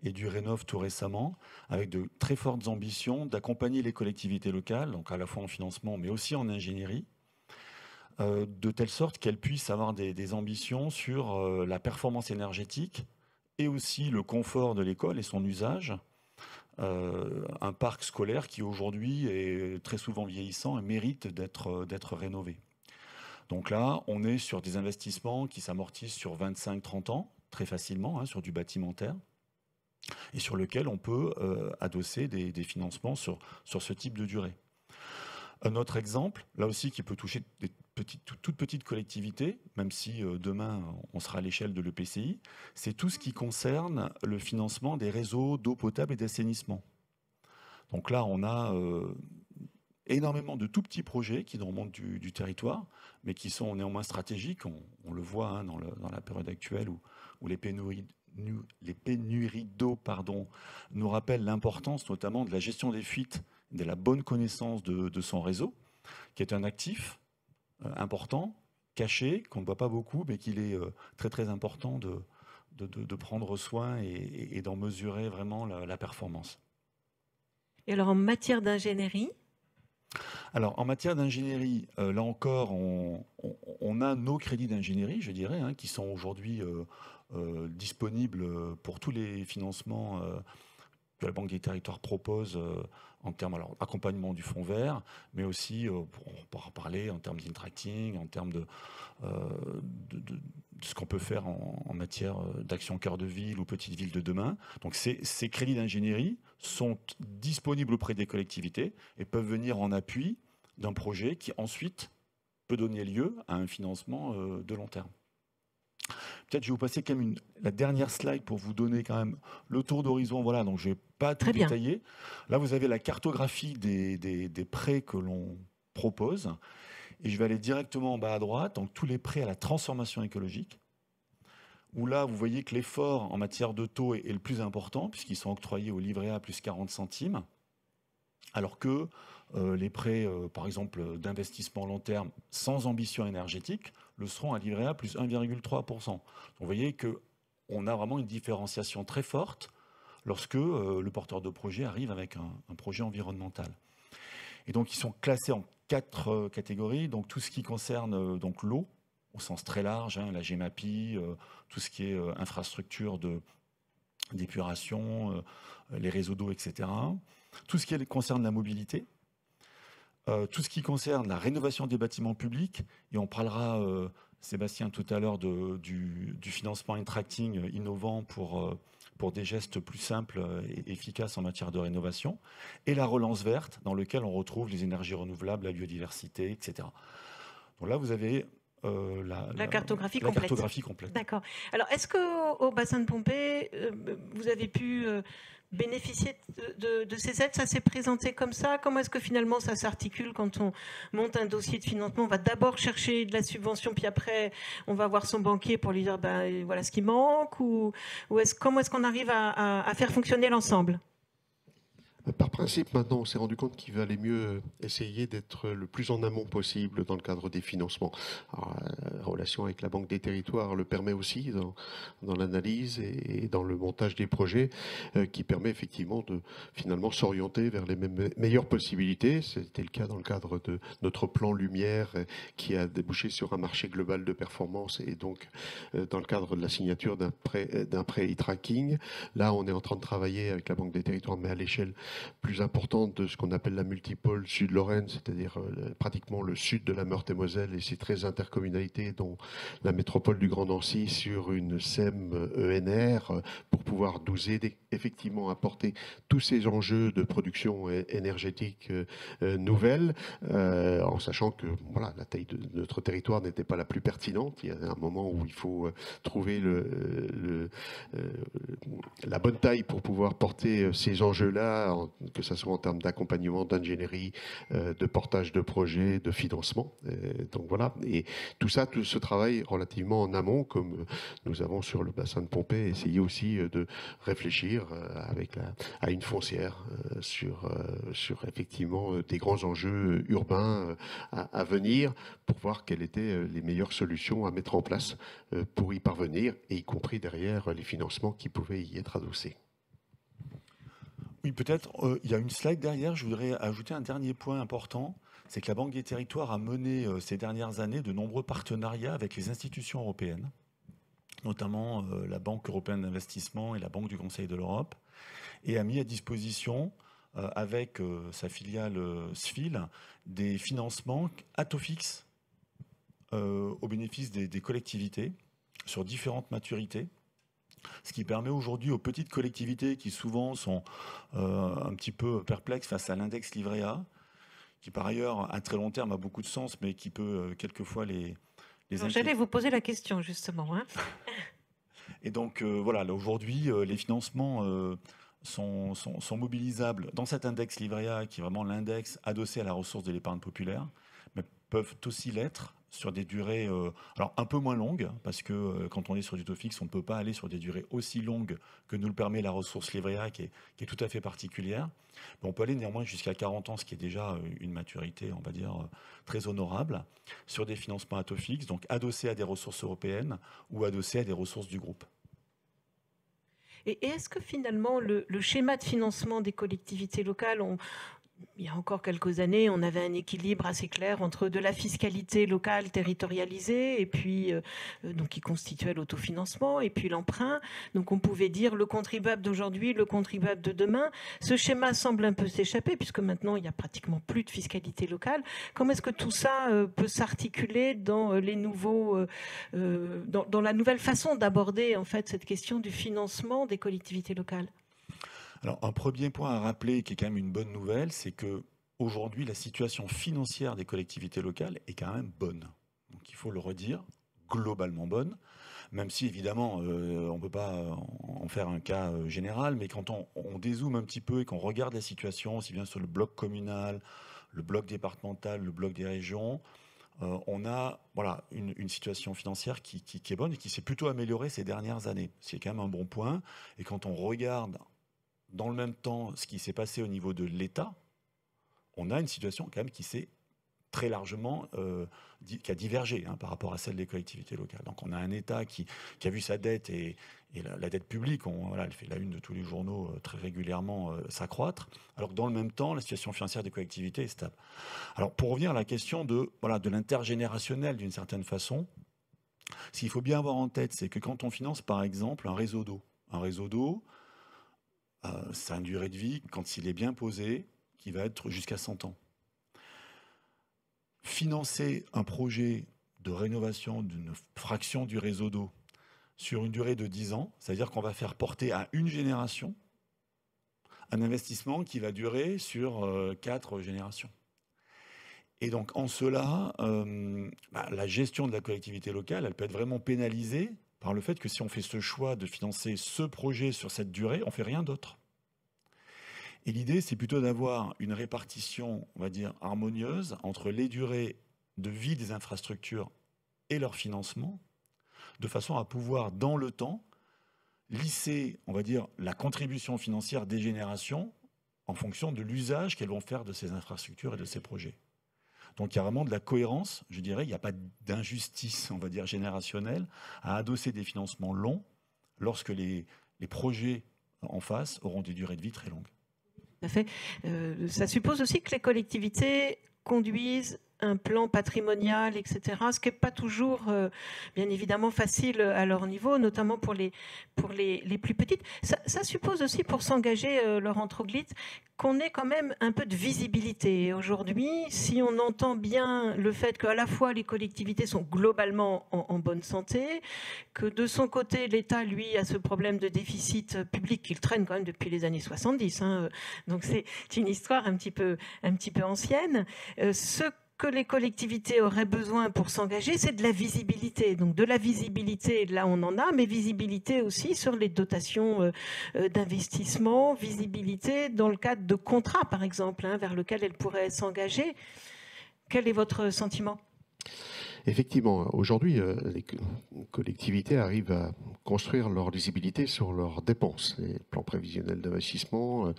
EduRénov tout récemment, avec de très fortes ambitions d'accompagner les collectivités locales, donc à la fois en financement, mais aussi en ingénierie, de telle sorte qu'elles puissent avoir des ambitions sur la performance énergétique et aussi le confort de l'école et son usage. Un parc scolaire qui aujourd'hui est très souvent vieillissant et mérite d'être rénové. Donc là, on est sur des investissements qui s'amortissent sur 25-30 ans, très facilement, sur du bâtimentaire, et sur lequel on peut adosser des financements sur ce type de durée. Un autre exemple, là aussi, qui peut toucher des toutes petites collectivités, même si demain on sera à l'échelle de l'EPCI, c'est tout ce qui concerne le financement des réseaux d'eau potable et d'assainissement. Donc là, on a énormément de tout petits projets qui nous remontent du territoire, mais qui sont néanmoins stratégiques. On le voit hein, dans la période actuelle où les pénuries d'eau nous rappellent l'importance notamment de la gestion des fuites, de la bonne connaissance de son réseau, qui est un actif important, caché, qu'on ne voit pas beaucoup, mais qu'il est très très important de prendre soin et d'en mesurer vraiment la performance. Et alors en matière d'ingénierie? Alors en matière d'ingénierie, là encore, on a nos crédits d'ingénierie, je dirais, hein, qui sont aujourd'hui disponibles pour tous les financements que la Banque des Territoires propose en termes d'accompagnement du fonds vert, mais aussi, on pourra parler en termes d'intracting, en termes de ce qu'on peut faire en matière d'action cœur de ville ou petite ville de demain. Donc ces crédits d'ingénierie sont disponibles auprès des collectivités et peuvent venir en appui d'un projet qui ensuite peut donner lieu à un financement de long terme. Peut-être je vais vous passer quand même la dernière slide pour vous donner quand même le tour d'horizon. Voilà, donc je ne vais pas tout détailler. Là, vous avez la cartographie des prêts que l'on propose. Et je vais aller directement en bas à droite, donc tous les prêts à la transformation écologique, où là, vous voyez que l'effort en matière de taux est le plus important, puisqu'ils sont octroyés au livret A plus 40 centimes, alors que les prêts, par exemple, d'investissement long terme sans ambition énergétique, le seront à livret A plus 1,3%. Donc, vous voyez qu'on a vraiment une différenciation très forte lorsque le porteur de projet arrive avec un projet environnemental. Et donc, ils sont classés en 4 catégories. Donc, tout ce qui concerne donc l'eau, au sens très large, hein, la GEMAPI, tout ce qui est infrastructure d'épuration, les réseaux d'eau, etc. Tout ce qui concerne la mobilité, tout ce qui concerne la rénovation des bâtiments publics, et on parlera, Sébastien, tout à l'heure du financement intracting innovant pour des gestes plus simples et efficaces en matière de rénovation, et la relance verte, dans lequel on retrouve les énergies renouvelables, la biodiversité, etc. Donc là, vous avez la cartographie complète. D'accord. Alors, est-ce qu'au bassin de Pompée, vous avez pu bénéficier de ces aides? Ça s'est présenté comme ça? Comment est-ce que finalement ça s'articule quand on monte un dossier de financement? On va d'abord chercher de la subvention, puis après on va voir son banquier pour lui dire voilà ce qui manque, ou comment est-ce qu'on arrive à faire fonctionner l'ensemble? Par principe, maintenant, on s'est rendu compte qu'il valait mieux essayer d'être le plus en amont possible dans le cadre des financements. Alors, la relation avec la Banque des Territoires le permet aussi dans l'analyse et dans le montage des projets, qui permet effectivement de finalement s'orienter vers les meilleures possibilités. C'était le cas dans le cadre de notre plan Lumière, qui a débouché sur un marché global de performance, et donc dans le cadre de la signature d'un prêt e-tracking. Là, on est en train de travailler avec la Banque des Territoires, mais à l'échelle plus importante de ce qu'on appelle la multipole Sud-Lorraine, c'est-à-dire pratiquement le sud de la Meurthe-et-Moselle et ses 13 intercommunalités, dont la métropole du Grand Nancy, sur une SEM ENR, pour pouvoir nous aider effectivement à porter tous ces enjeux de production énergétique nouvelle, en sachant que voilà, la taille de notre territoire n'était pas la plus pertinente. Il y a un moment où il faut trouver la bonne taille pour pouvoir porter ces enjeux-là, que ce soit en termes d'accompagnement, d'ingénierie, de portage de projets, de financement. Donc voilà, et tout ça, tout ce travail relativement en amont, comme nous avons sur le bassin de Pompée, essayé aussi de réfléchir à une foncière sur effectivement des grands enjeux urbains à venir, pour voir quelles étaient les meilleures solutions à mettre en place pour y parvenir, et y compris derrière les financements qui pouvaient y être adossés. Oui, peut-être, il y a une slide derrière. Je voudrais ajouter un dernier point important. C'est que la Banque des Territoires a mené ces dernières années de nombreux partenariats avec les institutions européennes, notamment la Banque européenne d'investissement et la Banque du Conseil de l'Europe, et a mis à disposition, avec sa filiale SFIL, des financements à taux fixe au bénéfice des collectivités sur différentes maturités. Ce qui permet aujourd'hui aux petites collectivités qui souvent sont un petit peu perplexes face à l'index livret A, qui par ailleurs à très long terme a beaucoup de sens, mais qui peut quelquefois les J'allais vous poser la question justement. Hein. Et donc voilà, aujourd'hui les financements sont mobilisables dans cet index livret A, qui est vraiment l'index adossé à la ressource de l'épargne populaire, mais peuvent aussi l'être sur des durées alors un peu moins longues, parce que quand on est sur du taux fixe, on ne peut pas aller sur des durées aussi longues que nous le permet la ressource livret A, qui est tout à fait particulière. Mais on peut aller néanmoins jusqu'à 40 ans, ce qui est déjà une maturité, on va dire, très honorable, sur des financements à taux fixe, donc adossés à des ressources européennes ou adossés à des ressources du groupe. Et est-ce que finalement le schéma de financement des collectivités locales, il y a encore quelques années, on avait un équilibre assez clair entre de la fiscalité locale territorialisée, et puis donc qui constituait l'autofinancement, et puis l'emprunt. Donc on pouvait dire le contribuable d'aujourd'hui, le contribuable de demain. Ce schéma semble un peu s'échapper, puisque maintenant il n'y a pratiquement plus de fiscalité locale. Comment est-ce que tout ça peut s'articuler dans les nouveaux, dans la nouvelle façon d'aborder en fait cette question du financement des collectivités locales ? Alors, un premier point à rappeler, qui est quand même une bonne nouvelle, c'est que aujourd'hui, la situation financière des collectivités locales est quand même bonne. Donc, il faut le redire, globalement bonne, même si évidemment, on ne peut pas en faire un cas général, mais quand on dézoome un petit peu et qu'on regarde la situation, aussi bien sur le bloc communal, le bloc départemental, le bloc des régions, on a une situation financière qui est bonne et qui s'est plutôt améliorée ces dernières années. C'est quand même un bon point. Et quand on regarde dans le même temps ce qui s'est passé au niveau de l'État, on a une situation quand même qui s'est très largement qui a divergé par rapport à celle des collectivités locales. Donc on a un État qui a vu sa dette et la dette publique, elle fait la une de tous les journaux très régulièrement s'accroître, alors que dans le même temps, la situation financière des collectivités est stable. Alors pour revenir à la question de l'intergénérationnel d'une certaine façon, ce qu'il faut bien avoir en tête, c'est que quand on finance par exemple un réseau d'eau, ça a une durée de vie, quand il est bien posé, qui va être jusqu'à 100 ans. Financer un projet de rénovation d'une fraction du réseau d'eau sur une durée de 10 ans, c'est-à-dire qu'on va faire porter à une génération un investissement qui va durer sur 4 générations. Et donc en cela, la gestion de la collectivité locale, elle peut être vraiment pénalisée par le fait que si on fait ce choix de financer ce projet sur cette durée, on ne fait rien d'autre. Et l'idée, c'est plutôt d'avoir une répartition, on va dire, harmonieuse entre les durées de vie des infrastructures et leur financement, de façon à pouvoir, dans le temps, lisser, on va dire, la contribution financière des générations en fonction de l'usage qu'elles vont faire de ces infrastructures et de ces projets. Donc il y a vraiment de la cohérence, je dirais, il n'y a pas d'injustice, on va dire, générationnelle à adosser des financements longs lorsque les projets en face auront des durées de vie très longues. Tout à fait. Ça suppose aussi que les collectivités conduisent un plan patrimonial, etc., ce qui n'est pas toujours, bien évidemment, facile à leur niveau, notamment pour les plus petites. Ça suppose aussi, pour s'engager, Laurent Troglitz, qu'on ait quand même un peu de visibilité. Aujourd'hui, si on entend bien le fait qu'à la fois les collectivités sont globalement en bonne santé, que de son côté, l'État, lui, a ce problème de déficit public qu'il traîne quand même depuis les années 70, donc c'est une histoire un petit peu ancienne. Ce que les collectivités auraient besoin pour s'engager, c'est de la visibilité. Donc de la visibilité, là on en a, mais visibilité aussi sur les dotations d'investissement, visibilité dans le cadre de contrats, par exemple, vers lequel elles pourraient s'engager. Quel est votre sentiment ? Effectivement, aujourd'hui, les collectivités arrivent à construire leur lisibilité sur leurs dépenses, les plans prévisionnels d'investissement,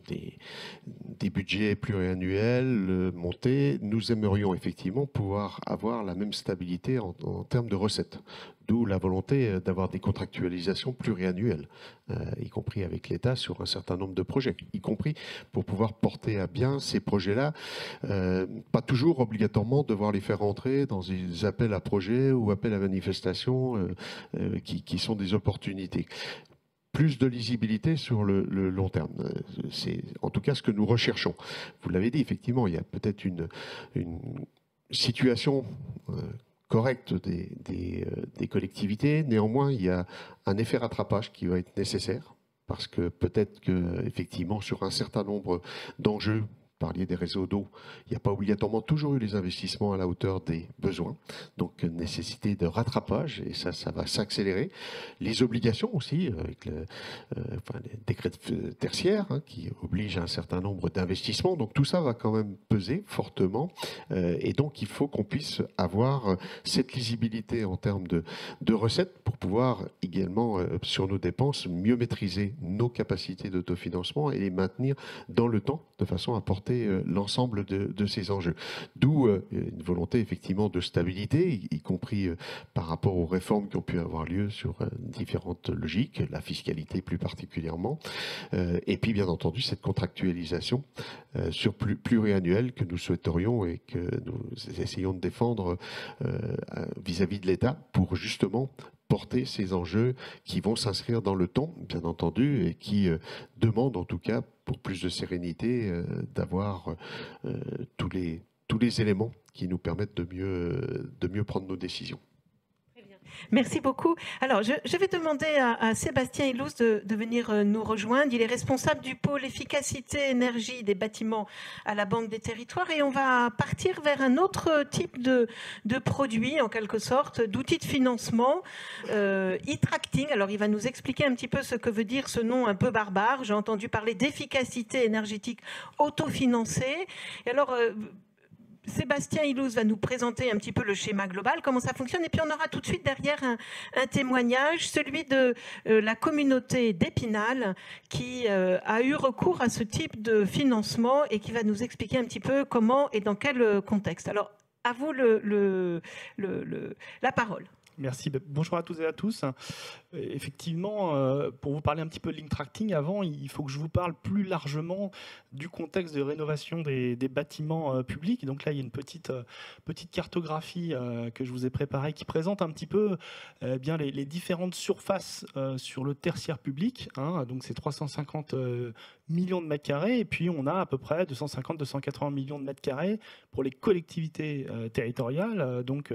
des budgets pluriannuels montés. Nous aimerions effectivement pouvoir avoir la même stabilité en termes de recettes. D'où la volonté d'avoir des contractualisations pluriannuelles, y compris avec l'État sur un certain nombre de projets, y compris pour pouvoir porter à bien ces projets-là, pas toujours obligatoirement devoir les faire rentrer dans des appels à projets ou appels à manifestations qui sont des opportunités. Plus de lisibilité sur le long terme. C'est en tout cas ce que nous recherchons. Vous l'avez dit, effectivement, il y a peut-être une situation correcte des collectivités. Néanmoins, il y a un effet rattrapage qui va être nécessaire parce que peut-être que effectivement sur un certain nombre d'enjeux parliez des réseaux d'eau, il n'y a pas obligatoirement toujours eu les investissements à la hauteur des besoins. Donc, nécessité de rattrapage, et ça va s'accélérer. Les obligations aussi, avec les décrets tertiaires qui obligent à un certain nombre d'investissements. Donc, tout ça va quand même peser fortement. Et donc, il faut qu'on puisse avoir cette lisibilité en termes de recettes pour pouvoir également, sur nos dépenses, mieux maîtriser nos capacités d'autofinancement et les maintenir dans le temps de façon à porter l'ensemble de ces enjeux. D'où une volonté effectivement de stabilité, y compris par rapport aux réformes qui ont pu avoir lieu sur différentes logiques, la fiscalité plus particulièrement, et puis bien entendu cette contractualisation sur pluriannuelle que nous souhaiterions et que nous essayons de défendre vis-à-vis de l'État pour justement porter ces enjeux qui vont s'inscrire dans le temps, bien entendu, et qui demandent en tout cas, pour plus de sérénité, d'avoir tous les éléments qui nous permettent de mieux prendre nos décisions. Merci beaucoup. Alors, je vais demander à Sébastien Ilous de venir nous rejoindre. Il est responsable du pôle efficacité énergie des bâtiments à la Banque des Territoires et on va partir vers un autre type de produit, en quelque sorte, d'outils de financement, e-tracting. Alors, il va nous expliquer un petit peu ce que veut dire ce nom un peu barbare. J'ai entendu parler d'efficacité énergétique autofinancée. Et alors, Sébastien Ilous va nous présenter un petit peu le schéma global, comment ça fonctionne, et puis on aura tout de suite derrière un témoignage, celui de la communauté d'Épinal qui a eu recours à ce type de financement et qui va nous expliquer un petit peu comment et dans quel contexte. Alors, à vous la parole. Merci. Bonjour à tous et à tous. Effectivement, pour vous parler un petit peu de l'e-tracting, avant, il faut que je vous parle plus largement du contexte de rénovation des bâtiments publics. Donc là, il y a une petite cartographie que je vous ai préparée qui présente un petit peu bien les différentes surfaces sur le tertiaire public. Donc c'est 350 millions de mètres carrés. Et puis on a à peu près 250-280 millions de mètres carrés pour les collectivités territoriales, donc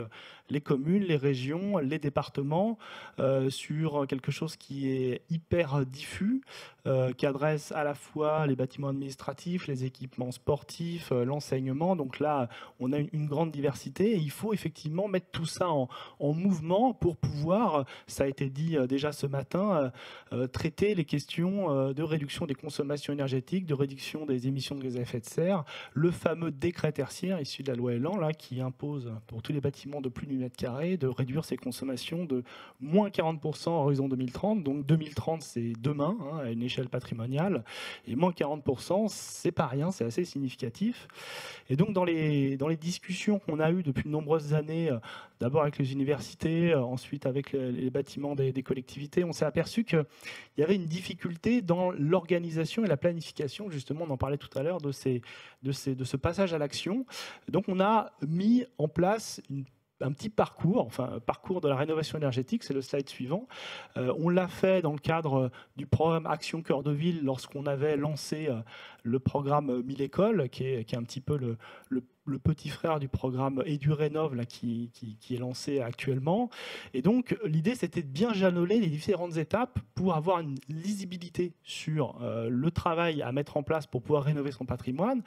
les communes, les régions, les départements, sur quelque chose qui est hyper diffus, qui adresse à la fois les bâtiments administratifs, les équipements sportifs, l'enseignement. Donc là, on a une grande diversité et il faut effectivement mettre tout ça en mouvement pour pouvoir, ça a été dit déjà ce matin, traiter les questions de réduction des consommations énergétiques, de réduction des émissions de gaz à effet de serre, le fameux décret tertiaire issu de la loi Elan là, qui impose pour tous les bâtiments de plus de 1 mètre carré de réduire ses consommations de moins 40% à horizon 2030. Donc 2030, c'est demain, à une échelle patrimoniale. Et moins 40%, c'est pas rien, c'est assez significatif. Et donc dans les discussions qu'on a eues depuis de nombreuses années, d'abord avec les universités, ensuite avec les bâtiments des collectivités, on s'est aperçu qu'il y avait une difficulté dans l'organisation et la planification, justement, on en parlait tout à l'heure, de ce passage à l'action. Donc on a mis en place un petit parcours, enfin parcours de la rénovation énergétique, c'est le slide suivant. On l'a fait dans le cadre du programme Action Cœur de Ville lorsqu'on avait lancé le programme 1000 écoles, qui est un petit peu le petit frère du programme EduRénov là, qui est lancé actuellement. Et donc, l'idée, c'était de bien jalonner les différentes étapes pour avoir une lisibilité sur le travail à mettre en place pour pouvoir rénover son patrimoine.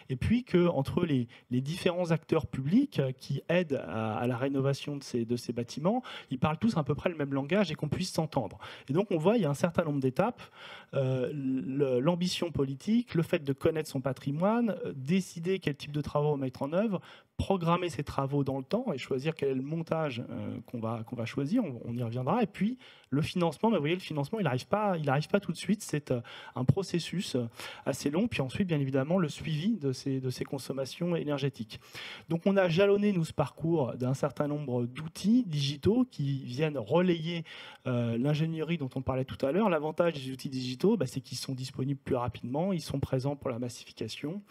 Et puis qu'entre les différents acteurs publics qui aident à la rénovation de ces bâtiments, ils parlent tous à peu près le même langage et qu'on puisse s'entendre. Et donc, on voit, il y a un certain nombre d'étapes. L'ambition politique, le fait de connaître son patrimoine, décider quel type de travaux mettre en œuvre, programmer ces travaux dans le temps et choisir quel est le montage qu'on va choisir, on y reviendra. Et puis le financement, mais vous voyez, le financement, il n'arrive pas tout de suite, c'est un processus assez long, puis ensuite, bien évidemment, le suivi de ces consommations énergétiques. Donc on a jalonné, nous, ce parcours d'un certain nombre d'outils digitaux qui viennent relayer l'ingénierie dont on parlait tout à l'heure. L'avantage des outils digitaux, c'est qu'ils sont disponibles plus rapidement, ils sont présents pour la massification,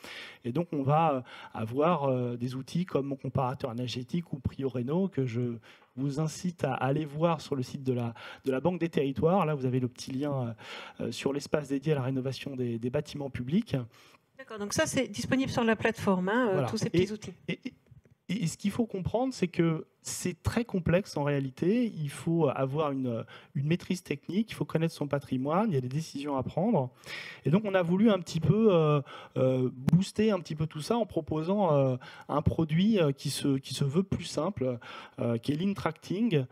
et donc on va avoir des outils comme mon comparateur énergétique ou PrioRéno, que je vous incite à aller voir sur le site de la Banque des Territoires. Là, vous avez le petit lien sur l'espace dédié à la rénovation des bâtiments publics. D'accord, donc ça, c'est disponible sur la plateforme, voilà. Tous ces petits outils. Et ce qu'il faut comprendre, c'est que c'est très complexe en réalité. Il faut avoir une maîtrise technique, il faut connaître son patrimoine, il y a des décisions à prendre. Et donc, on a voulu un petit peu booster un petit peu tout ça en proposant un produit qui se veut plus simple, qui est l'InTracting,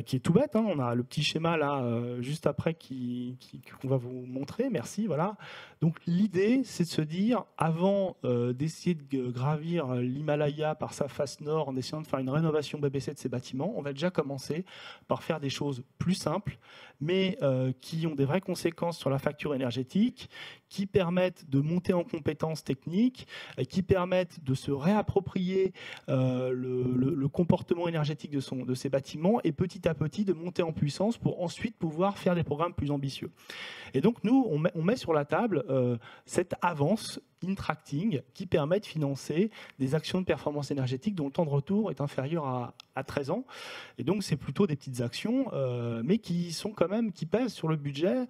qui est tout bête. On a le petit schéma là, juste après, qu'on va vous montrer. Merci, voilà. Donc, l'idée, c'est de se dire, avant d'essayer de gravir l'Himalaya par sa face nord, en essayant de faire une rénovation BBC de ces bâtiments, on va déjà commencer par faire des choses plus simples, mais qui ont des vraies conséquences sur la facture énergétique, qui permettent de monter en compétences techniques, qui permettent de se réapproprier le comportement énergétique de ces bâtiments et petit à petit de monter en puissance pour ensuite pouvoir faire des programmes plus ambitieux. Et donc nous, on met sur la table cette avance InTracting qui permet de financer des actions de performance énergétique dont le temps de retour est inférieur à 13 ans. Et donc c'est plutôt des petites actions, mais qui sont quand même, qui pèsent sur le budget,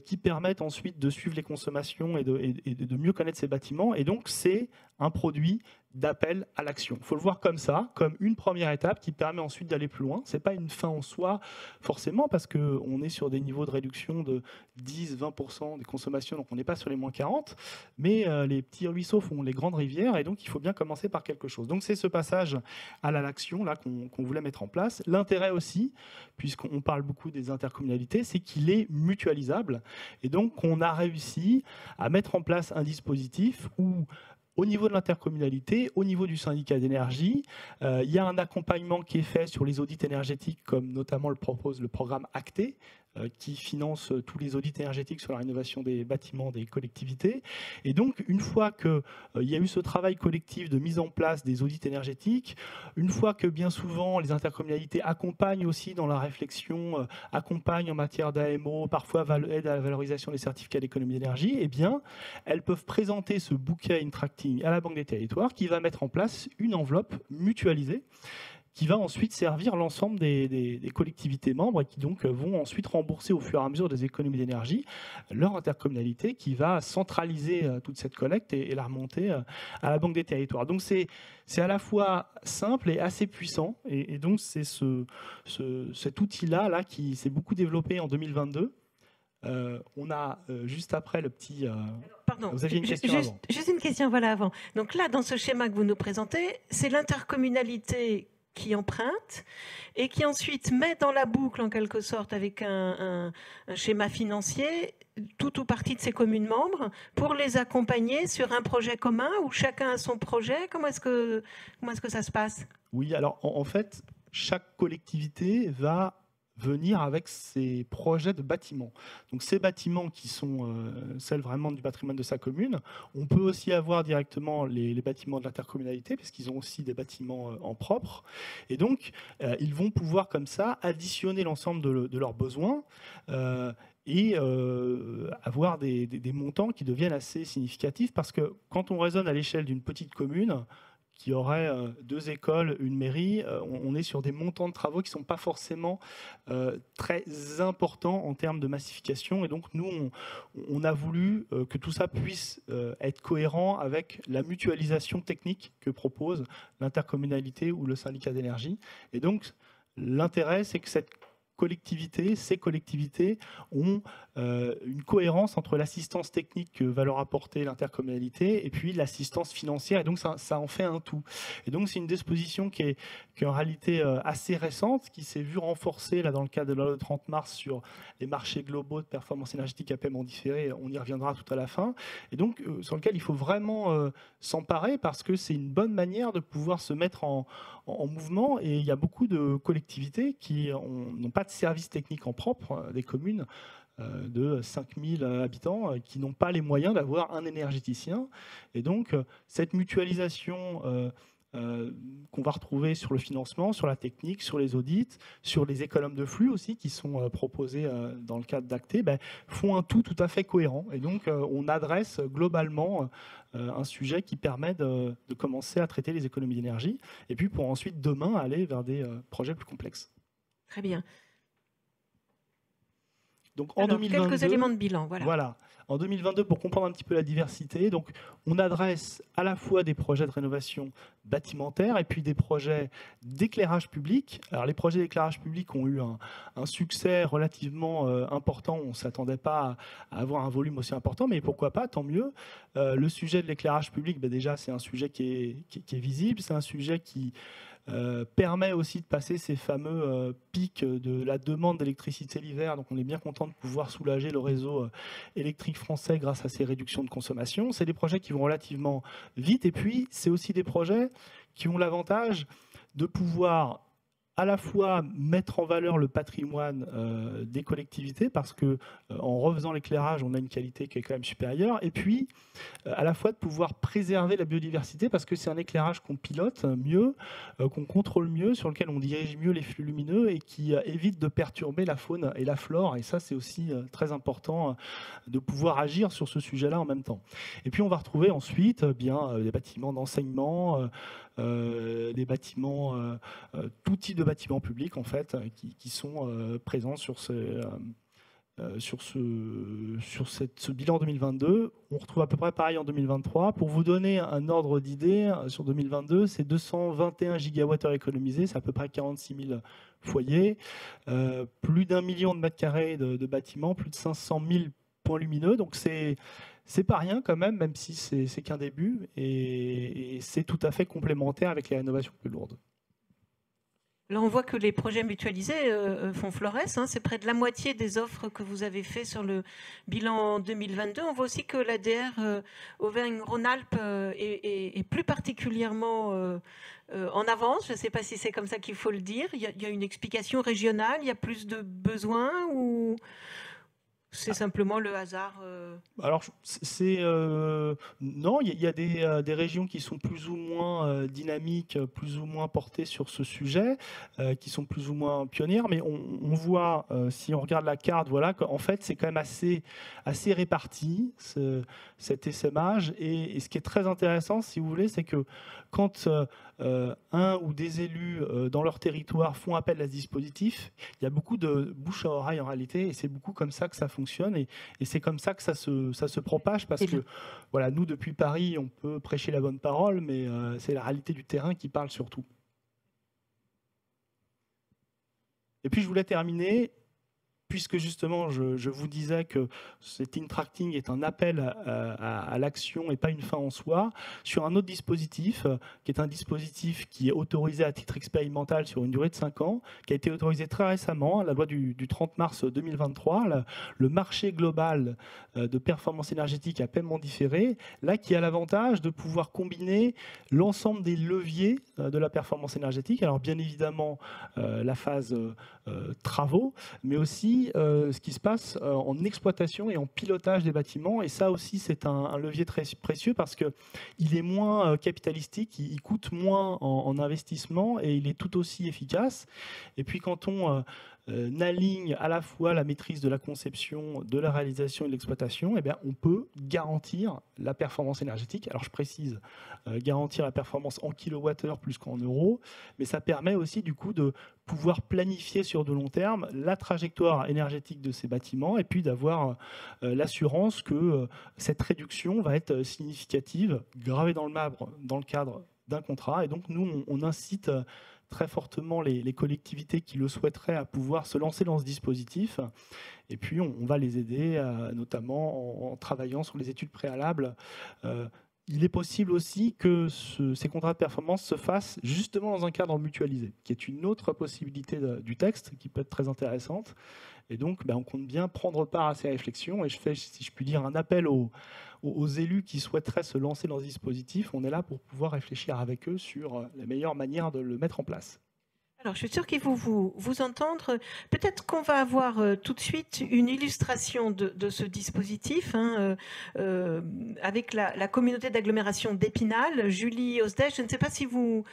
qui permettent ensuite de suivre les consommations et de mieux connaître ces bâtiments. Et donc c'est un produit d'appel à l'action. Il faut le voir comme ça, comme une première étape qui permet ensuite d'aller plus loin. Ce n'est pas une fin en soi, forcément, parce qu'on est sur des niveaux de réduction de 10-20% des consommations, donc on n'est pas sur les moins 40, mais les petits ruisseaux font les grandes rivières, et donc il faut bien commencer par quelque chose. Donc c'est ce passage à l'action là qu'on voulait mettre en place. L'intérêt aussi, puisqu'on parle beaucoup des intercommunalités, c'est qu'il est mutualisable, et donc on a réussi à mettre en place un dispositif où au niveau de l'intercommunalité, au niveau du syndicat d'énergie, il y a un accompagnement qui est fait sur les audits énergétiques, comme notamment le propose le programme ACTE, qui finance tous les audits énergétiques sur la rénovation des bâtiments des collectivités. Et donc, une fois qu'il y a eu ce travail collectif de mise en place des audits énergétiques, une fois que bien souvent les intercommunalités accompagnent aussi dans la réflexion, accompagnent en matière d'AMO, parfois aident à la valorisation des certificats d'économie d'énergie, eh bien, elles peuvent présenter ce bouquet InTracting à la Banque des Territoires qui va mettre en place une enveloppe mutualisée qui va ensuite servir l'ensemble des collectivités membres et qui donc vont ensuite rembourser au fur et à mesure des économies d'énergie leur intercommunalité qui va centraliser toute cette collecte et la remonter à la Banque des Territoires. Donc c'est à la fois simple et assez puissant et donc c'est cet outil-là là, qui s'est beaucoup développé en 2022. On a juste après le petit... Pardon, vous aviez une question juste une question voilà, avant. Donc là, dans ce schéma que vous nous présentez, c'est l'intercommunalité qui emprunte et qui ensuite met dans la boucle en quelque sorte avec un schéma financier tout ou partie de ses communes membres pour les accompagner sur un projet commun où chacun a son projet. Comment est-ce que ça se passe? Oui, alors en fait, chaque collectivité va venir avec ses projets de bâtiments. Donc ces bâtiments qui sont celles vraiment du patrimoine de sa commune, on peut aussi avoir directement les bâtiments de l'intercommunalité, parce qu'ils ont aussi des bâtiments en propre. Et donc, ils vont pouvoir comme ça additionner l'ensemble de leurs besoins et avoir des montants qui deviennent assez significatifs, parce que quand on raisonne à l'échelle d'une petite commune, qui aurait 2 écoles, une mairie, on est sur des montants de travaux qui ne sont pas forcément très importants en termes de massification. Et donc, nous, on a voulu que tout ça puisse être cohérent avec la mutualisation technique que propose l'intercommunalité ou le syndicat d'énergie. Et donc, l'intérêt, c'est que ces collectivités ont une cohérence entre l'assistance technique que va leur apporter l'intercommunalité et puis l'assistance financière. Et donc, ça en fait un tout. Et donc, c'est une disposition qui est en réalité assez récente, qui s'est vue renforcée là, dans le cadre de la loi de 30 mars sur les marchés globaux de performance énergétique à paiement différé. On y reviendra tout à la fin. Et donc, sur lequel il faut vraiment s'emparer parce que c'est une bonne manière de pouvoir se mettre en mouvement. Et il y a beaucoup de collectivités qui n'ont pas de services techniques en propre, des communes de 5000 habitants qui n'ont pas les moyens d'avoir un énergéticien. Et donc, cette mutualisation qu'on va retrouver sur le financement, sur la technique, sur les audits, sur les économes de flux aussi qui sont proposées dans le cadre d'ACTE, font un tout à fait cohérent. Et donc, on adresse globalement un sujet qui permet de commencer à traiter les économies d'énergie et puis pour ensuite, demain, aller vers des projets plus complexes. Très bien. Donc, en 2022, quelques éléments de bilan. Voilà. En 2022, pour comprendre un petit peu la diversité, donc, on adresse à la fois des projets de rénovation bâtimentaire et puis des projets d'éclairage public. Alors, les projets d'éclairage public ont eu un succès relativement important. On ne s'attendait pas à avoir un volume aussi important, mais pourquoi pas, tant mieux. Le sujet de l'éclairage public, déjà, c'est un sujet qui est visible. C'est un sujet qui permet aussi de passer ces fameux pics de la demande d'électricité l'hiver. Donc on est bien content de pouvoir soulager le réseau électrique français grâce à ces réductions de consommation. C'est des projets qui vont relativement vite et puis c'est aussi des projets qui ont l'avantage de pouvoir à la fois mettre en valeur le patrimoine des collectivités parce que en refaisant l'éclairage, on a une qualité qui est quand même supérieure, et puis à la fois de pouvoir préserver la biodiversité parce que c'est un éclairage qu'on pilote mieux, qu'on contrôle mieux, sur lequel on dirige mieux les flux lumineux et qui évite de perturber la faune et la flore. Et ça, c'est aussi très important de pouvoir agir sur ce sujet-là en même temps. Et puis on va retrouver ensuite des bâtiments d'enseignement, des bâtiments, tout type de bâtiments publics en fait, qui sont présents sur ce bilan 2022. On retrouve à peu près pareil en 2023. Pour vous donner un ordre d'idée, sur 2022, c'est 221 gigawattheures économisés, c'est à peu près 46 000 foyers, plus d'1 million de mètres carrés de bâtiments, plus de 500 000 points lumineux. Donc c'est pas rien quand même si c'est qu'un début, et c'est tout à fait complémentaire avec les rénovations plus lourdes. Là, on voit que les projets mutualisés font florès. Hein. C'est près de la moitié des offres que vous avez fait sur le bilan 2022. On voit aussi que l'ADR Auvergne-Rhône-Alpes est plus particulièrement en avance. Je ne sais pas si c'est comme ça qu'il faut le dire. Il y a une explication régionale, il y a plus de besoins ou c'est simplement le hasard Alors, non, il y a des régions qui sont plus ou moins dynamiques, plus ou moins portées sur ce sujet, qui sont plus ou moins pionnières, mais on voit, si on regarde la carte, voilà, qu'en fait, c'est quand même assez réparti, cet essaimage. Et ce qui est très intéressant, si vous voulez, c'est que quand un ou des élus dans leur territoire font appel à ce dispositif, il y a beaucoup de bouche à oreille en réalité, et c'est beaucoup comme ça que ça fonctionne, et c'est comme ça que ça se propage, parce que voilà, nous depuis Paris on peut prêcher la bonne parole, mais c'est la réalité du terrain qui parle surtout. Et puis je voulais terminer, puisque justement je vous disais que cet in-tracting est un appel à l'action et pas une fin en soi, sur un autre dispositif, qui est un dispositif qui est autorisé à titre expérimental sur une durée de 5 ans, qui a été autorisé très récemment, la loi du 30 mars 2023, le marché global de performance énergétique à paiement différé, là qui a l'avantage de pouvoir combiner l'ensemble des leviers de la performance énergétique. Alors bien évidemment la phase travaux, mais aussi ce qui se passe en exploitation et en pilotage des bâtiments. Et ça aussi, c'est un levier très précieux parce qu'il est moins capitalistique, il coûte moins en investissement et il est tout aussi efficace. Et puis quand on aligne à la fois la maîtrise de la conception, de la réalisation et de l'exploitation, eh bien, on peut garantir la performance énergétique. Alors je précise, garantir la performance en kilowattheure plus qu'en euros, mais ça permet aussi du coup de pouvoir planifier sur de long terme la trajectoire énergétique de ces bâtiments et puis d'avoir l'assurance que cette réduction va être significative, gravée dans le marbre dans le cadre d'un contrat. Et donc nous, on incite très fortement les collectivités qui le souhaiteraient à pouvoir se lancer dans ce dispositif. Et puis, on va les aider, notamment en travaillant sur les études préalables. Il est possible aussi que ces contrats de performance se fassent justement dans un cadre mutualisé, qui est une autre possibilité du texte, qui peut être très intéressante. Et donc, on compte bien prendre part à ces réflexions. Et je fais, si je puis dire, un appel aux élus qui souhaiteraient se lancer dans ce dispositif. On est là pour pouvoir réfléchir avec eux sur la meilleure manière de le mettre en place. Alors, je suis sûre qu'ils vont vous entendre. Peut-être qu'on va avoir tout de suite une illustration de ce dispositif avec la communauté d'agglomération d'Épinal. Julie Osdej, je ne sais pas si vous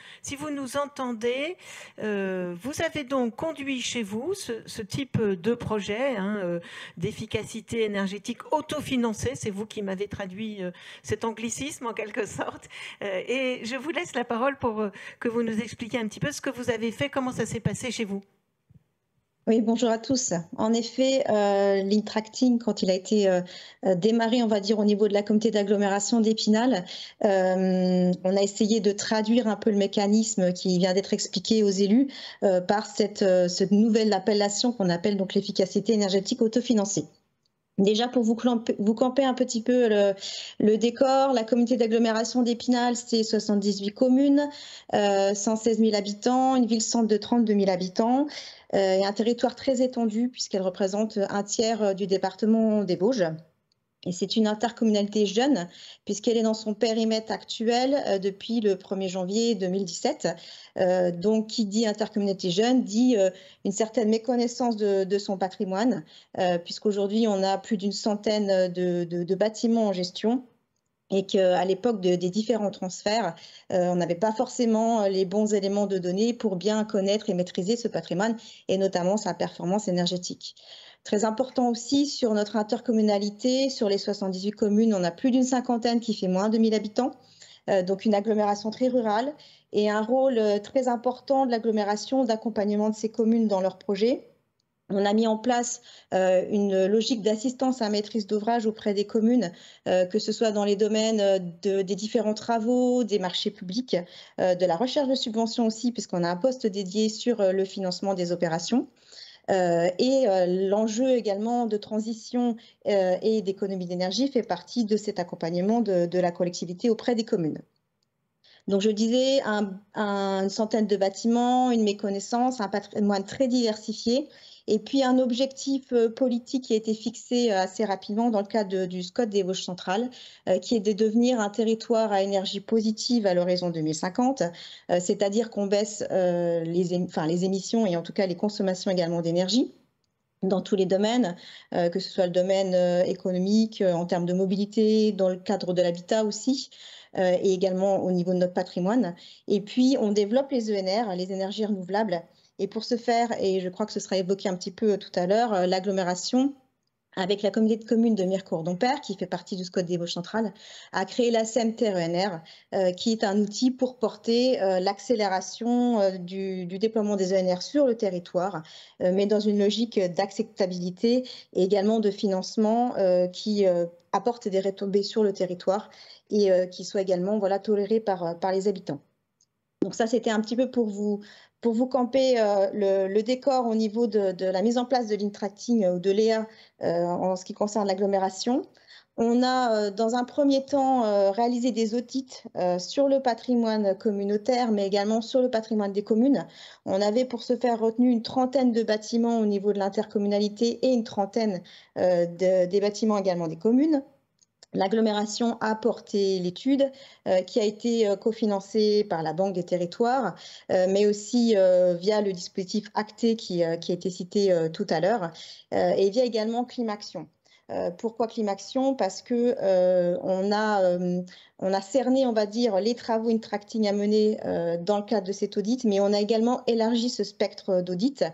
nous entendez. Vous avez donc conduit chez vous ce type de projet d'efficacité énergétique autofinancé. C'est vous qui m'avez traduit cet anglicisme en quelque sorte. Et je vous laisse la parole pour que vous nous expliquiez un petit peu ce que vous avez fait. Comment ça s'est passé chez vous? Oui, bonjour à tous. En effet, l'Intracting, quand il a été démarré, on va dire, au niveau de la communauté d'agglomération d'Épinal, on a essayé de traduire un peu le mécanisme qui vient d'être expliqué aux élus par cette nouvelle appellation qu'on appelle donc l'efficacité énergétique autofinancée. Déjà, pour vous camper un petit peu le décor, la communauté d'agglomération d'Épinal, c'est 78 communes, 116 000 habitants, une ville-centre de 32 000 habitants, et un territoire très étendu puisqu'elle représente un tiers du département des Vosges. Et c'est une intercommunalité jeune, puisqu'elle est dans son périmètre actuel depuis le 1er janvier 2017. Donc, qui dit intercommunalité jeune, dit une certaine méconnaissance de son patrimoine, puisqu'aujourd'hui, on a plus d'une centaine de bâtiments en gestion. Et qu'à l'époque des différents transferts, on n'avait pas forcément les bons éléments de données pour bien connaître et maîtriser ce patrimoine, et notamment sa performance énergétique. Très important aussi, sur notre intercommunalité, sur les 78 communes, on a plus d'une cinquantaine qui fait moins de 1000 habitants, donc une agglomération très rurale, et un rôle très important de l'agglomération d'accompagnement de ces communes dans leurs projets. On a mis en place une logique d'assistance à maîtrise d'ouvrage auprès des communes, que ce soit dans les domaines des différents travaux, des marchés publics, de la recherche de subventions aussi, puisqu'on a un poste dédié sur le financement des opérations. Et l'enjeu également de transition et d'économie d'énergie fait partie de cet accompagnement de la collectivité auprès des communes. Donc, je disais, une centaine de bâtiments, une méconnaissance, un patrimoine très diversifié, et puis un objectif politique qui a été fixé assez rapidement dans le cadre du SCOT des Vosges centrales, qui est de devenir un territoire à énergie positive à l'horizon 2050, c'est-à-dire qu'on baisse les émissions et en tout cas les consommations également d'énergie dans tous les domaines, que ce soit le domaine économique, en termes de mobilité, dans le cadre de l'habitat aussi, et également au niveau de notre patrimoine. Et puis, on développe les ENR, les énergies renouvelables. Et pour ce faire, et je crois que ce sera évoqué un petit peu tout à l'heure, l'agglomération, avec la communauté de communes de Mirecourt-Dompierre, qui fait partie du SCOT des Vosges centrales, a créé la CMT-ENR, qui est un outil pour porter l'accélération du déploiement des ENR sur le territoire, mais dans une logique d'acceptabilité et également de financement qui apporte des retombées sur le territoire et qui soit également toléré par les habitants. Donc ça, c'était un petit peu pour vous camper le décor au niveau de la mise en place de l'Intracting ou de l'EA en ce qui concerne l'agglomération. On a, dans un premier temps, réalisé des audits sur le patrimoine communautaire, mais également sur le patrimoine des communes. On avait pour ce faire retenu une trentaine de bâtiments au niveau de l'intercommunalité et une trentaine des bâtiments également des communes. L'agglomération a porté l'étude qui a été cofinancée par la Banque des Territoires, mais aussi via le dispositif ACTE qui a été cité tout à l'heure, et via également Climaction. Pourquoi Climaction? Parce que on a cerné, on va dire, les travaux Intracting à mener dans le cadre de cet audit, mais on a également élargi ce spectre d'audit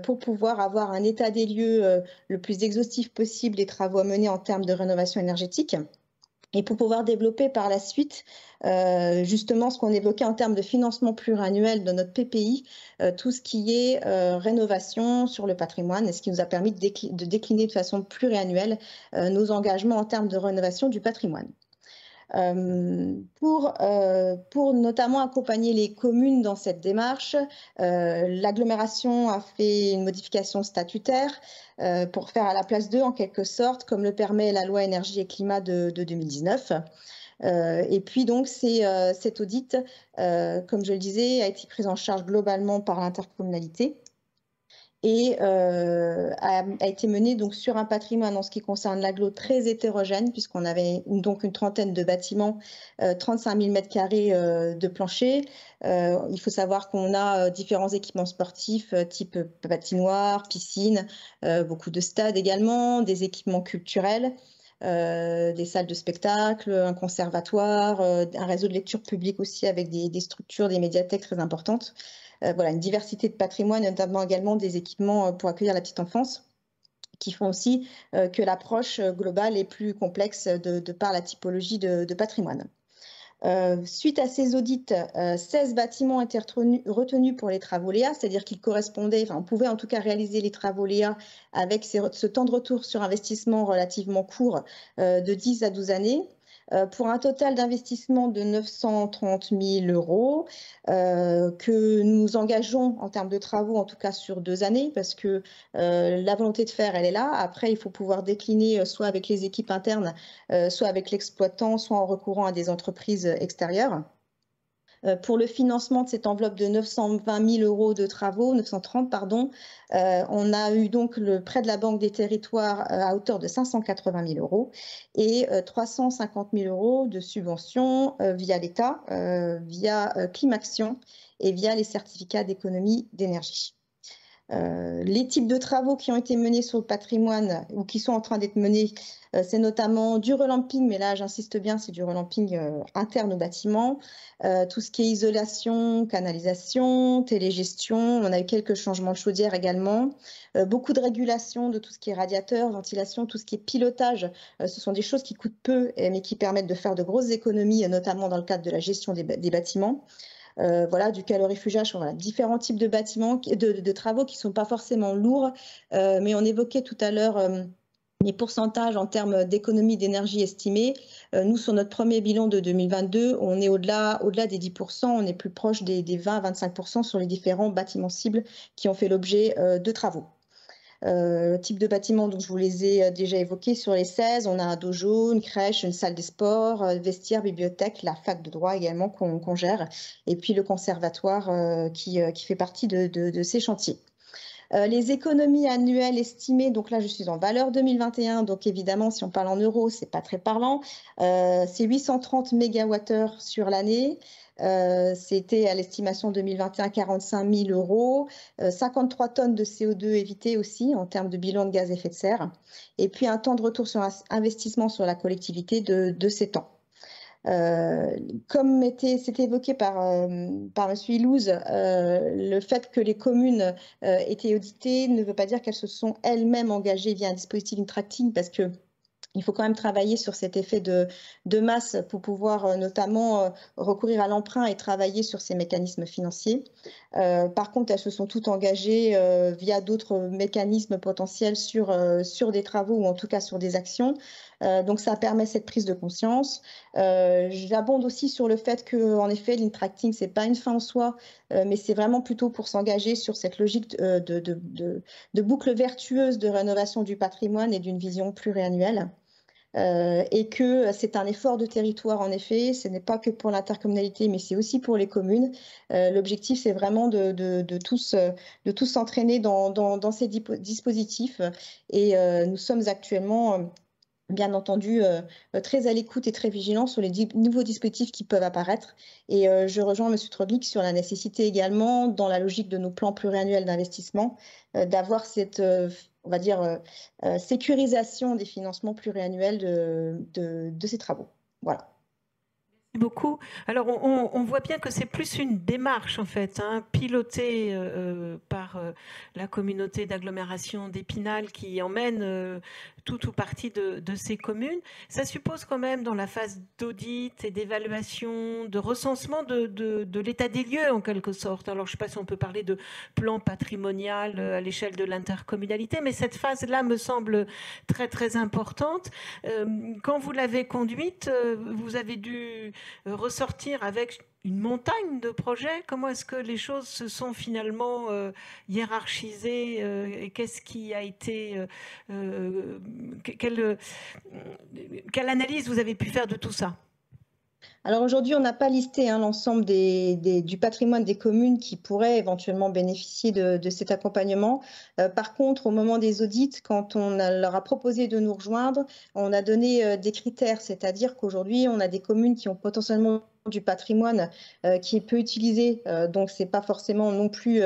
pour pouvoir avoir un état des lieux le plus exhaustif possible des travaux à mener en termes de rénovation énergétique et pour pouvoir développer par la suite justement ce qu'on évoquait en termes de financement pluriannuel de notre PPI, tout ce qui est rénovation sur le patrimoine et ce qui nous a permis de décliner de façon pluriannuelle nos engagements en termes de rénovation du patrimoine. Pour notamment accompagner les communes dans cette démarche, l'agglomération a fait une modification statutaire pour faire à la place d'eux, en quelque sorte, comme le permet la loi énergie et climat de 2019. Et puis donc cet audit, comme je le disais, a été pris en charge globalement par l'intercommunalité et a été mené donc sur un patrimoine en ce qui concerne l'agglo très hétérogène, puisqu'on avait donc une trentaine de bâtiments, 35 000 m² de plancher. Il faut savoir qu'on a différents équipements sportifs, type patinoire, piscine, beaucoup de stades également, des équipements culturels, des salles de spectacle, un conservatoire, un réseau de lecture publique aussi avec des structures, des médiathèques très importantes. Voilà, une diversité de patrimoine, notamment également des équipements pour accueillir la petite enfance, qui font aussi que l'approche globale est plus complexe de par la typologie de patrimoine. Suite à ces audits, 16 bâtiments étaient retenus pour les travaux Léa, c'est-à-dire qu'ils correspondaient, enfin, on pouvait en tout cas réaliser les travaux Léa avec ce temps de retour sur investissement relativement court de 10 à 12 années. Pour un total d'investissement de 930 000 euros que nous engageons en termes de travaux, en tout cas sur 2 années, parce que la volonté de faire, elle est là. Après, il faut pouvoir décliner soit avec les équipes internes, soit avec l'exploitant, soit en recourant à des entreprises extérieures. Pour le financement de cette enveloppe de 920 000 euros de travaux, 930 pardon, on a eu donc le prêt de la Banque des Territoires à hauteur de 580 000 euros et 350 000 euros de subventions via l'État, via Climaction et via les certificats d'économie d'énergie. Les types de travaux qui ont été menés sur le patrimoine ou qui sont en train d'être menés, c'est notamment du relamping, mais là j'insiste bien, c'est du relamping interne au bâtiment, tout ce qui est isolation, canalisation, télégestion, on a eu quelques changements de chaudière également, beaucoup de régulation de tout ce qui est radiateur, ventilation, tout ce qui est pilotage, ce sont des choses qui coûtent peu mais qui permettent de faire de grosses économies, notamment dans le cadre de la gestion des bâtiments. Voilà, du calorifugage, voilà, différents types de bâtiments, de travaux qui ne sont pas forcément lourds, mais on évoquait tout à l'heure les pourcentages en termes d'économie d'énergie estimée. Nous, sur notre premier bilan de 2022, on est au-delà des 10%, on est plus proche des 20 à 25% sur les différents bâtiments cibles qui ont fait l'objet de travaux. Type de bâtiment, donc je vous les ai déjà évoqués sur les 16. On a un dojo, une crèche, une salle des sports, vestiaire, bibliothèque, la fac de droit également qu'on gère, et puis le conservatoire qui fait partie de ces chantiers. Les économies annuelles estimées, donc là je suis en valeur 2021, donc évidemment si on parle en euros, c'est pas très parlant. C'est 830 MWh sur l'année. C'était à l'estimation 2021 45 000 euros, 53 tonnes de CO2 évitées aussi en termes de bilan de gaz à effet de serre, et puis un temps de retour sur investissement sur la collectivité de 7 ans. Comme c'était évoqué par M. Ilouz, le fait que les communes étaient auditées ne veut pas dire qu'elles se sont elles-mêmes engagées via un dispositif Intracting, parce que il faut quand même travailler sur cet effet de masse pour pouvoir notamment recourir à l'emprunt et travailler sur ces mécanismes financiers. Par contre, elles se sont toutes engagées via d'autres mécanismes potentiels sur des travaux ou en tout cas sur des actions. Donc ça permet cette prise de conscience. J'abonde aussi sur le fait que, en effet, l'Intracting, c'est pas une fin en soi, mais c'est vraiment plutôt pour s'engager sur cette logique de boucle vertueuse de rénovation du patrimoine et d'une vision pluriannuelle. Et que c'est un effort de territoire, en effet, ce n'est pas que pour l'intercommunalité, mais c'est aussi pour les communes. L'objectif, c'est vraiment de tous s'entraîner dans ces dispositifs. Et nous sommes actuellement, bien entendu, très à l'écoute et très vigilants sur les nouveaux dispositifs qui peuvent apparaître. Et je rejoins M. Trobik sur la nécessité également, dans la logique de nos plans pluriannuels d'investissement, d'avoir cette on va dire, sécurisation des financements pluriannuels de ces travaux. Voilà. Merci beaucoup. Alors, on voit bien que c'est plus une démarche, en fait, pilotée par la communauté d'agglomération d'Épinal qui emmène tout ou partie de ces communes. Ça suppose quand même, dans la phase d'audit et d'évaluation, de recensement de l'état des lieux, en quelque sorte. Alors, je ne sais pas si on peut parler de plan patrimonial à l'échelle de l'intercommunalité, mais cette phase-là me semble très, très importante. Quand vous l'avez conduite, vous avez dû ressortir avec une montagne de projets. Comment est-ce que les choses se sont finalement hiérarchisées et qu'est-ce qui a été... quelle analyse vous avez pu faire de tout ça ? Alors aujourd'hui, on n'a pas listé l'ensemble du patrimoine des communes qui pourraient éventuellement bénéficier de cet accompagnement. Par contre, au moment des audits, quand on leur a proposé de nous rejoindre, on a donné des critères, c'est-à-dire qu'aujourd'hui, on a des communes qui ont potentiellement du patrimoine qui est peu utilisé, donc ce n'est pas forcément non plus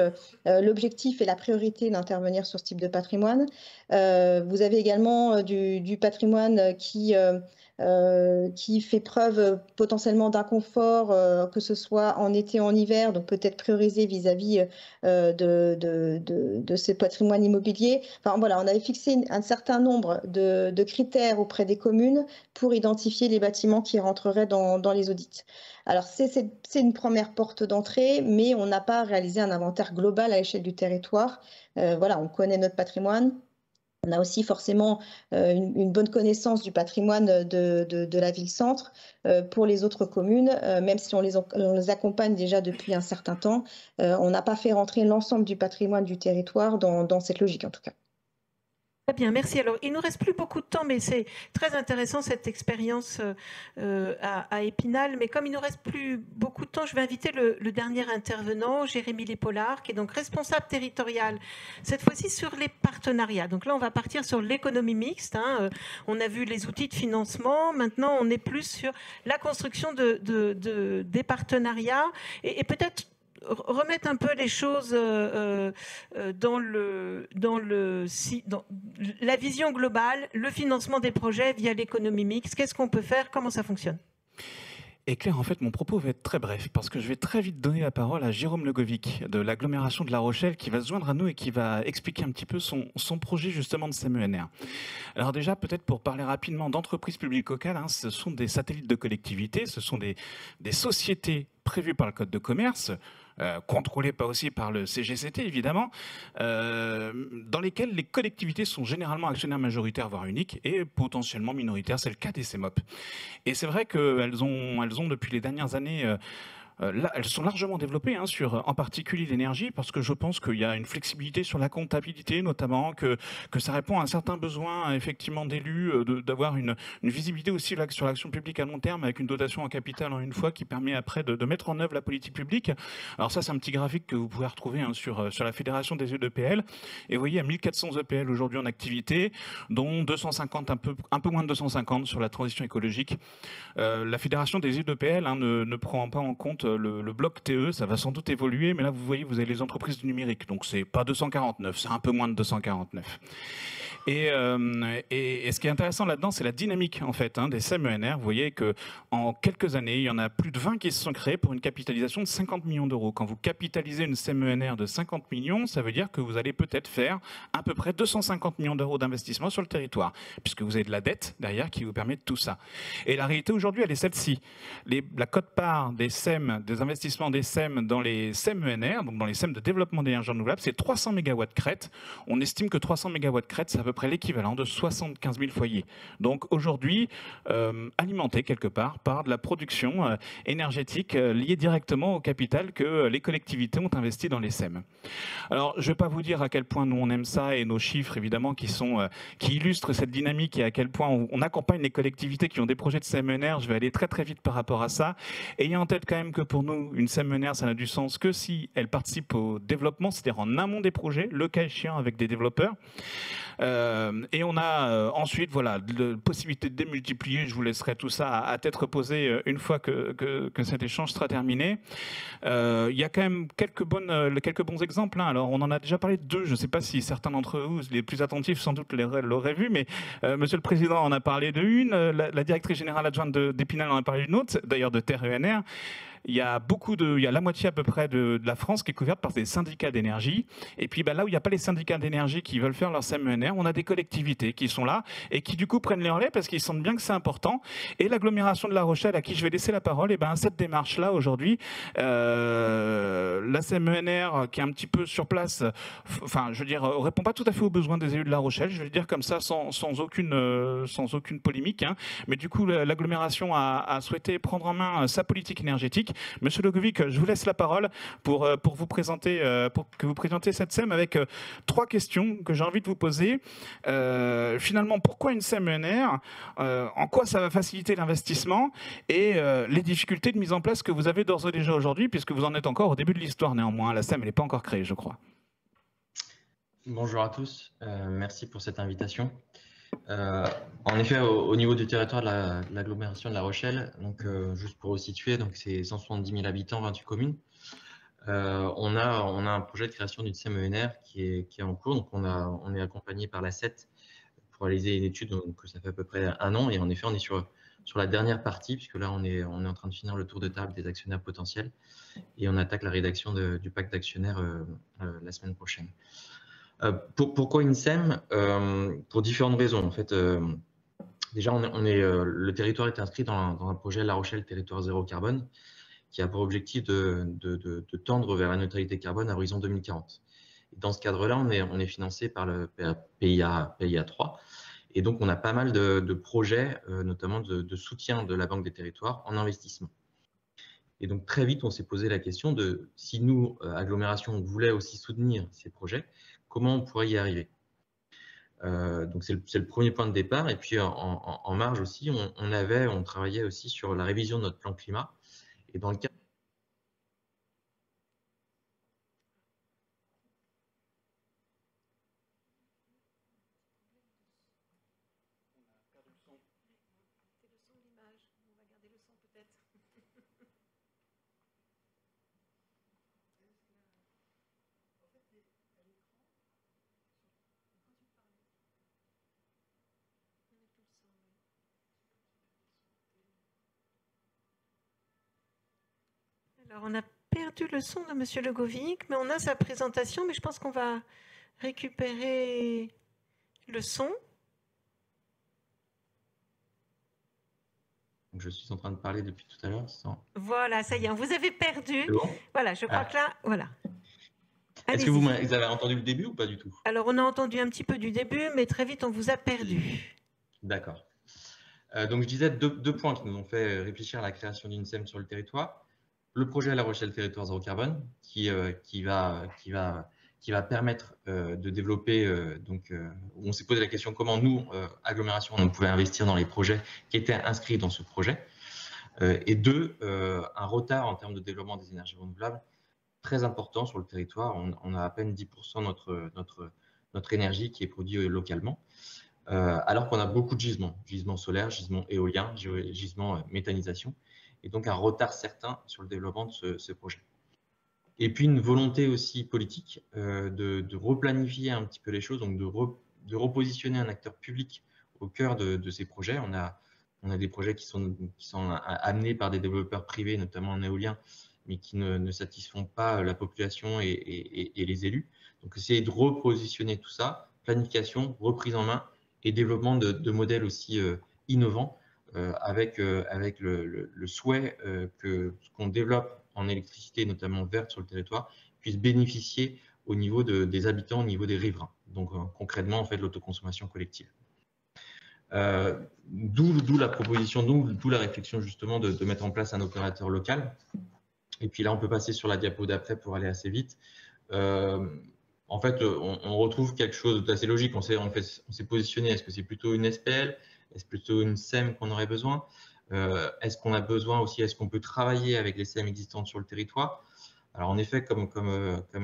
l'objectif et la priorité d'intervenir sur ce type de patrimoine. Vous avez également du patrimoine qui fait preuve potentiellement potentiellement d'inconfort, que ce soit en été, en hiver, donc peut-être prioriser vis-à-vis de ces patrimoines immobiliers. Enfin voilà, on avait fixé un certain nombre de critères auprès des communes pour identifier les bâtiments qui rentreraient dans les audits. Alors c'est une première porte d'entrée, mais on n'a pas réalisé un inventaire global à l'échelle du territoire. Voilà, on connaît notre patrimoine. On a aussi forcément une bonne connaissance du patrimoine de la ville-centre. Pour les autres communes, même si on les accompagne déjà depuis un certain temps, on n'a pas fait rentrer l'ensemble du patrimoine du territoire dans cette logique en tout cas. Très bien, merci. Alors, il nous reste plus beaucoup de temps, mais c'est très intéressant cette expérience à Épinal. Mais comme il nous reste plus beaucoup de temps, je vais inviter le dernier intervenant, Jérémy Lépollard, qui est donc responsable territorial, cette fois-ci sur les partenariats. Donc là, on va partir sur l'économie mixte. On a vu les outils de financement. Maintenant, on est plus sur la construction des partenariats et peut-être remettre un peu les choses dans la vision globale, le financement des projets via l'économie mixte. Qu'est-ce qu'on peut faire? Comment ça fonctionne? Et Claire, en fait, mon propos va être très bref, parce que je vais très vite donner la parole à Jérôme Legovic, de l'agglomération de La Rochelle, qui va se joindre à nous et qui va expliquer un petit peu son projet justement de CMENR. Alors déjà, peut-être pour parler rapidement d'entreprises publiques locales, ce sont des satellites de collectivités, ce sont des sociétés prévues par le Code de commerce, contrôlées pas aussi par le CGCT évidemment, dans lesquelles les collectivités sont généralement actionnaires majoritaires, voire uniques, et potentiellement minoritaires, c'est le cas des CEMOP. Et c'est vrai qu'elles ont depuis les dernières années là, elles sont largement développées sur en particulier l'énergie, parce que je pense qu'il y a une flexibilité sur la comptabilité notamment, que ça répond à un certain besoin effectivement d'élus, d'avoir une visibilité aussi sur l'action publique à long terme avec une dotation en capital en une fois qui permet après de mettre en œuvre la politique publique. Alors ça, c'est un petit graphique que vous pouvez retrouver sur la Fédération des EPL, et vous voyez, il y a 1400 EPL aujourd'hui en activité, dont 250, un peu moins de 250 sur la transition écologique. La Fédération des EPL ne prend pas en compte le bloc TE, ça va sans doute évoluer, mais là vous voyez, vous avez les entreprises du numérique, donc c'est pas 249, c'est un peu moins de 249. Et ce qui est intéressant là-dedans, c'est la dynamique en fait des CMENR. Vous voyez qu'en quelques années, il y en a plus de 20 qui se sont créés pour une capitalisation de 50 millions d'euros. Quand vous capitalisez une CMENR de 50 millions, ça veut dire que vous allez peut-être faire à peu près 250 millions d'euros d'investissement sur le territoire, puisque vous avez de la dette derrière qui vous permet de tout ça. Et la réalité aujourd'hui, elle est celle-ci. La quote-part des SEM, des investissements des SEM dans les CMENR, donc dans les SEM de développement d'énergie renouvelable, c'est 300 MW crête. On estime que 300 MW crête, c'est à peu près l'équivalent de 75 000 foyers. Donc aujourd'hui, alimenté quelque part par de la production énergétique liée directement au capital que les collectivités ont investi dans les SEM. Alors, je ne vais pas vous dire à quel point nous on aime ça, et nos chiffres évidemment qui illustrent cette dynamique et à quel point on accompagne les collectivités qui ont des projets de CMENR. Je vais aller très très vite par rapport à ça. Ayez en tête quand même que pour nous, une CMENR, ça n'a du sens que si elle participe au développement, c'est-à-dire en amont des projets, le cas échéant avec des développeurs. Et on a ensuite la possibilité de démultiplier. Je vous laisserai tout ça à tête reposée une fois que cet échange sera terminé. Il y a quand même quelques bons exemples. Alors on en a déjà parlé de deux. Je ne sais pas si certains d'entre vous, les plus attentifs sans doute, l'auraient vu, mais Monsieur le Président en a parlé de une. La directrice générale adjointe d'Épinal en a parlé d'une autre, d'ailleurs de Terre ENR. Il y a la moitié à peu près de la France qui est couverte par des syndicats d'énergie. Et puis là où il n'y a pas les syndicats d'énergie qui veulent faire leur CMENR, on a des collectivités qui sont là et qui du coup prennent les relais parce qu'ils sentent bien que c'est important. Et l'agglomération de La Rochelle, à qui je vais laisser la parole, cette démarche-là aujourd'hui, la CMENR qui est un petit peu sur place, répond pas tout à fait aux besoins des élus de La Rochelle, je vais le dire comme ça sans aucune polémique. Mais du coup, l'agglomération a souhaité prendre en main sa politique énergétique. Monsieur Legovic, je vous laisse la parole pour que vous présentiez cette SEM avec 3 questions que j'ai envie de vous poser. Finalement, pourquoi une CMENR? En quoi ça va faciliter l'investissement? Et les difficultés de mise en place que vous avez d'ores et déjà aujourd'hui, puisque vous en êtes encore au début de l'histoire néanmoins. La SEM, elle n'est pas encore créée, je crois. Bonjour à tous, merci pour cette invitation. En effet, au niveau du territoire de l'agglomération de La Rochelle, donc juste pour vous situer, donc c'est 170 000 habitants, 28 communes. On a un projet de création d'une CMENR qui est en cours, donc on est accompagné par la CET pour réaliser une étude, donc ça fait à peu près 1 an. Et en effet, on est sur la dernière partie, puisque là, on est en train de finir le tour de table des actionnaires potentiels et on attaque la rédaction du pacte d'actionnaires la semaine prochaine. Pourquoi une SEM? Pour différentes raisons. En fait, déjà, le territoire est inscrit dans un projet La Rochelle Territoire Zéro Carbone, qui a pour objectif de tendre vers la neutralité carbone à horizon 2040. Et dans ce cadre-là, on est financé par le PIA 3. Et donc, on a pas mal de projets, notamment de soutien de la Banque des Territoires en investissement. Et donc, très vite, on s'est posé la question de si nous, agglomération, on voulait aussi soutenir ces projets, comment on pourrait y arriver. Donc, c'est le premier point de départ. Et puis, en marge aussi, on travaillait aussi sur la révision de notre plan climat. Et dans le cas Alors, on a perdu le son de Monsieur Legovic, mais on a sa présentation, mais je pense qu'on va récupérer le son. Je suis en train de parler depuis tout à l'heure. Sans... Voilà, ça y est, on vous avez perdu. Bon voilà, je crois que là, voilà. Est-ce que vous avez entendu le début ou pas du tout? Alors, on a entendu un petit peu du début, mais très vite, on vous a perdu. D'accord. Donc, je disais deux points qui nous ont fait réfléchir à la création d'une SEM sur le territoire. Le projet La Rochelle Territoire Zéro Carbone, qui va permettre de développer, où on s'est posé la question comment nous, agglomération, on pouvait investir dans les projets qui étaient inscrits dans ce projet. Et deux, un retard en termes de développement des énergies renouvelables très important sur le territoire. On a à peine 10% notre énergie qui est produite localement, alors qu'on a beaucoup de gisements solaires, gisements éoliens, gisements méthanisation, et donc un retard certain sur le développement de ce projet. Et puis une volonté aussi politique de replanifier un petit peu les choses, donc de repositionner un acteur public au cœur de ces projets. On a des projets qui sont amenés par des développeurs privés, notamment en éolien, mais qui ne satisfont pas la population et les élus. Donc essayer de repositionner tout ça, planification, reprise en main et développement de modèles aussi innovants, avec le souhait que ce qu'on développe en électricité, notamment verte sur le territoire, puisse bénéficier au niveau des habitants, au niveau des riverains. Donc concrètement, en fait, l'autoconsommation collective. D'où la proposition, d'où la réflexion justement de mettre en place un opérateur local. Et puis là, on peut passer sur la diapo d'après pour aller assez vite. En fait, on retrouve quelque chose d'assez logique. On s'est positionné. Est-ce que c'est plutôt une SPL? Est-ce plutôt une SEM qu'on aurait besoin? Est-ce qu'on a besoin aussi, est-ce qu'on peut travailler avec les SEM existantes sur le territoire? Alors en effet, comme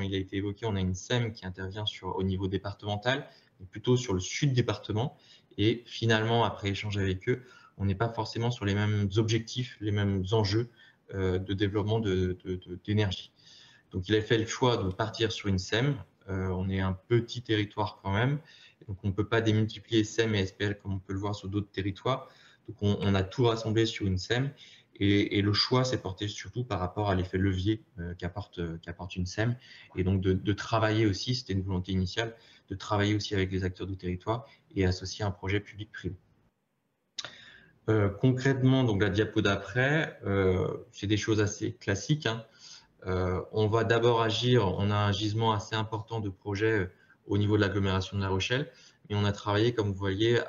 il a été évoqué, on a une SEM qui intervient au niveau départemental, mais plutôt sur le sud département. Et finalement, après échange avec eux, on n'est pas forcément sur les mêmes objectifs, les mêmes enjeux de développement d'énergie. Donc il a fait le choix de partir sur une SEM. On est un petit territoire quand même, donc on ne peut pas démultiplier SEM et SPL comme on peut le voir sur d'autres territoires. Donc on a tout rassemblé sur une SEM et le choix s'est porté surtout par rapport à l'effet levier qu'apporte une SEM, et donc de travailler aussi, c'était une volonté initiale, de travailler aussi avec les acteurs du territoire et associer un projet public-privé. Concrètement, donc la diapo d'après, c'est des choses assez classiques, hein. On va d'abord agir, on a un gisement assez important de projets au niveau de l'agglomération de La Rochelle, et on a travaillé, comme vous voyez,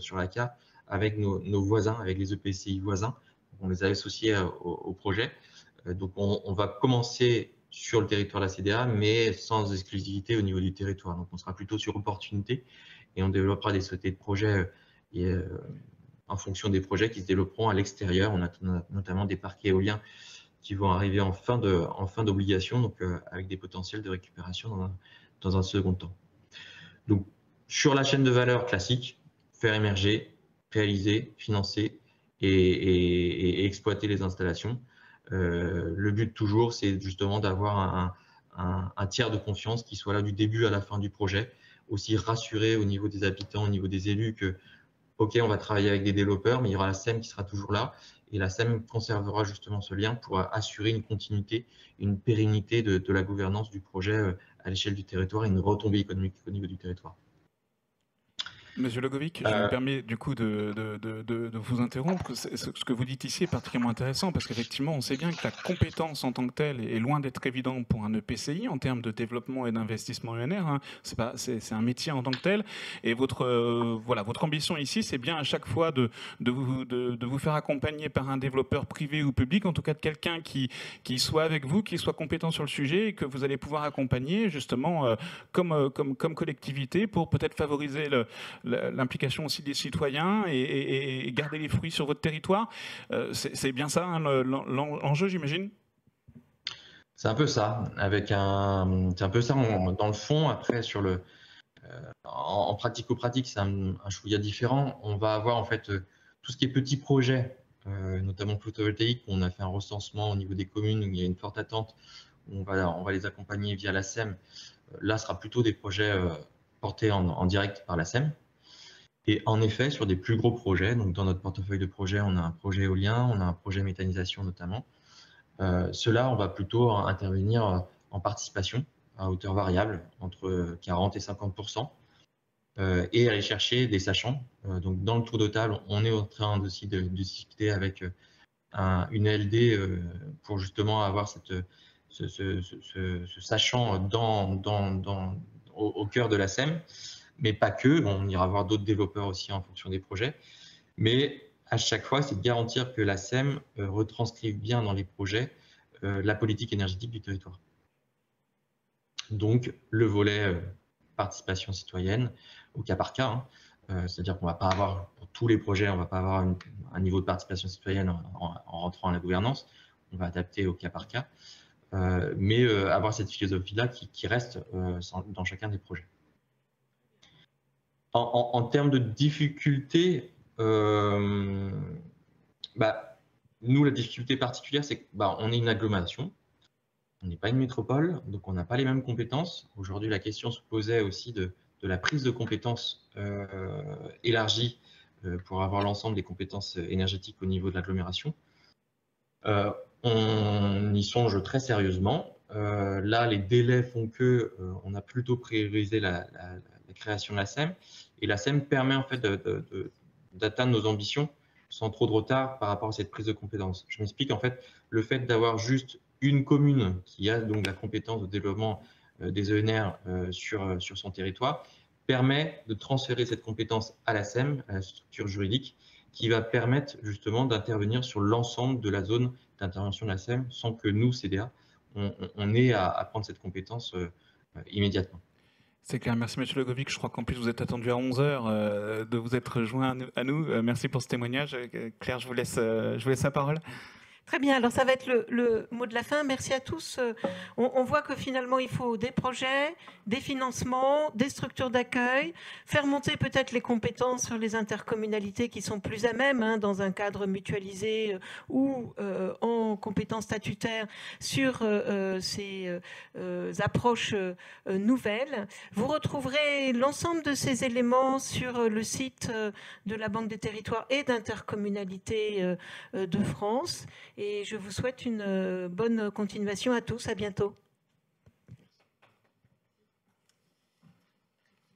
sur la carte, avec nos voisins, avec les EPCI voisins. On les a associés au projet. Donc on va commencer sur le territoire de la CDA, mais sans exclusivité au niveau du territoire. Donc on sera plutôt sur opportunité et on développera des sociétés de projets en fonction des projets qui se développeront à l'extérieur. On a notamment des parcs éoliens qui vont arriver en fin d'obligation, donc avec des potentiels de récupération dans un second temps. Donc sur la chaîne de valeur classique, faire émerger, réaliser, financer et exploiter les installations. Le but toujours, c'est justement d'avoir un tiers de confiance qui soit là du début à la fin du projet. aussi rassurer au niveau des habitants, au niveau des élus que, OK, on va travailler avec des développeurs, mais il y aura la SEM qui sera toujours là. Et la SEM conservera justement ce lien pour assurer une continuité, une pérennité de la gouvernance du projet à l'échelle du territoire et une retombée économique au niveau du territoire. Monsieur Legovic, je me permets du coup de vous interrompre. Ce que vous dites ici est particulièrement intéressant parce qu'effectivement, on sait bien que la compétence en tant que telle est loin d'être évidente pour un EPCI en termes de développement et d'investissement ENR. Hein. C'est un métier en tant que tel. Et votre ambition ici, c'est bien à chaque fois de vous faire accompagner par un développeur privé ou public, en tout cas de quelqu'un qui soit avec vous, qui soit compétent sur le sujet et que vous allez pouvoir accompagner justement comme collectivité pour peut-être favoriser l'implication aussi des citoyens et garder les fruits sur votre territoire. C'est bien ça hein, l'enjeu, j'imagine? C'est un peu ça, c'est un peu ça dans le fond. Après, en pratico-pratique, c'est un chouïa différent. On va avoir en fait tout ce qui est petits projets, notamment photovoltaïques. On a fait un recensement au niveau des communes où il y a une forte attente. On va les accompagner via la SEM. Là, ce sera plutôt des projets portés en direct par la SEM. Et en effet, sur des plus gros projets, donc dans notre portefeuille de projets, on a un projet éolien, on a un projet méthanisation notamment. Ceux-là, on va plutôt intervenir en participation à hauteur variable, entre 40 et 50%, et aller chercher des sachants. Donc dans le tour de table, on est en train aussi de discuter avec une LD pour justement avoir ce sachant au cœur de la SEM. Mais pas que, on ira voir d'autres développeurs aussi en fonction des projets. Mais à chaque fois, c'est de garantir que la SEM retranscrive bien dans les projets la politique énergétique du territoire. Donc, le volet participation citoyenne au cas par cas, hein, c'est-à-dire qu'on ne va pas avoir, pour tous les projets, on ne va pas avoir un niveau de participation citoyenne en rentrant à la gouvernance, on va adapter au cas par cas, mais avoir cette philosophie-là qui reste dans chacun des projets. En termes de difficultés, nous, la difficulté particulière, c'est qu'on est une agglomération, on n'est pas une métropole, donc on n'a pas les mêmes compétences. Aujourd'hui, la question se posait aussi de la prise de compétences élargie pour avoir l'ensemble des compétences énergétiques au niveau de l'agglomération. On y songe très sérieusement. Là, les délais font qu'on a plutôt priorisé la création de la SEM. Et la SEM permet en fait d'atteindre nos ambitions sans trop de retard par rapport à cette prise de compétence. Je m'explique, en fait, le fait d'avoir juste une commune qui a donc la compétence de développement des ENR sur son territoire permet de transférer cette compétence à la SEM, à la structure juridique, qui va permettre justement d'intervenir sur l'ensemble de la zone d'intervention de la SEM sans que nous, CDA, on ait à prendre cette compétence immédiatement. C'est clair, merci M. Legovic. Je crois qu'en plus vous êtes attendu à 11 h de vous être joint à nous. Merci pour ce témoignage. Claire, je vous laisse la parole. Très bien, alors ça va être le mot de la fin. Merci à tous. On voit que finalement, il faut des projets, des financements, des structures d'accueil, faire monter peut-être les compétences sur les intercommunalités qui sont plus à même, dans un cadre mutualisé ou en compétences statutaires sur ces approches nouvelles. Vous retrouverez l'ensemble de ces éléments sur le site de la Banque des territoires et d'intercommunalité de France. Et je vous souhaite une bonne continuation à tous. À bientôt.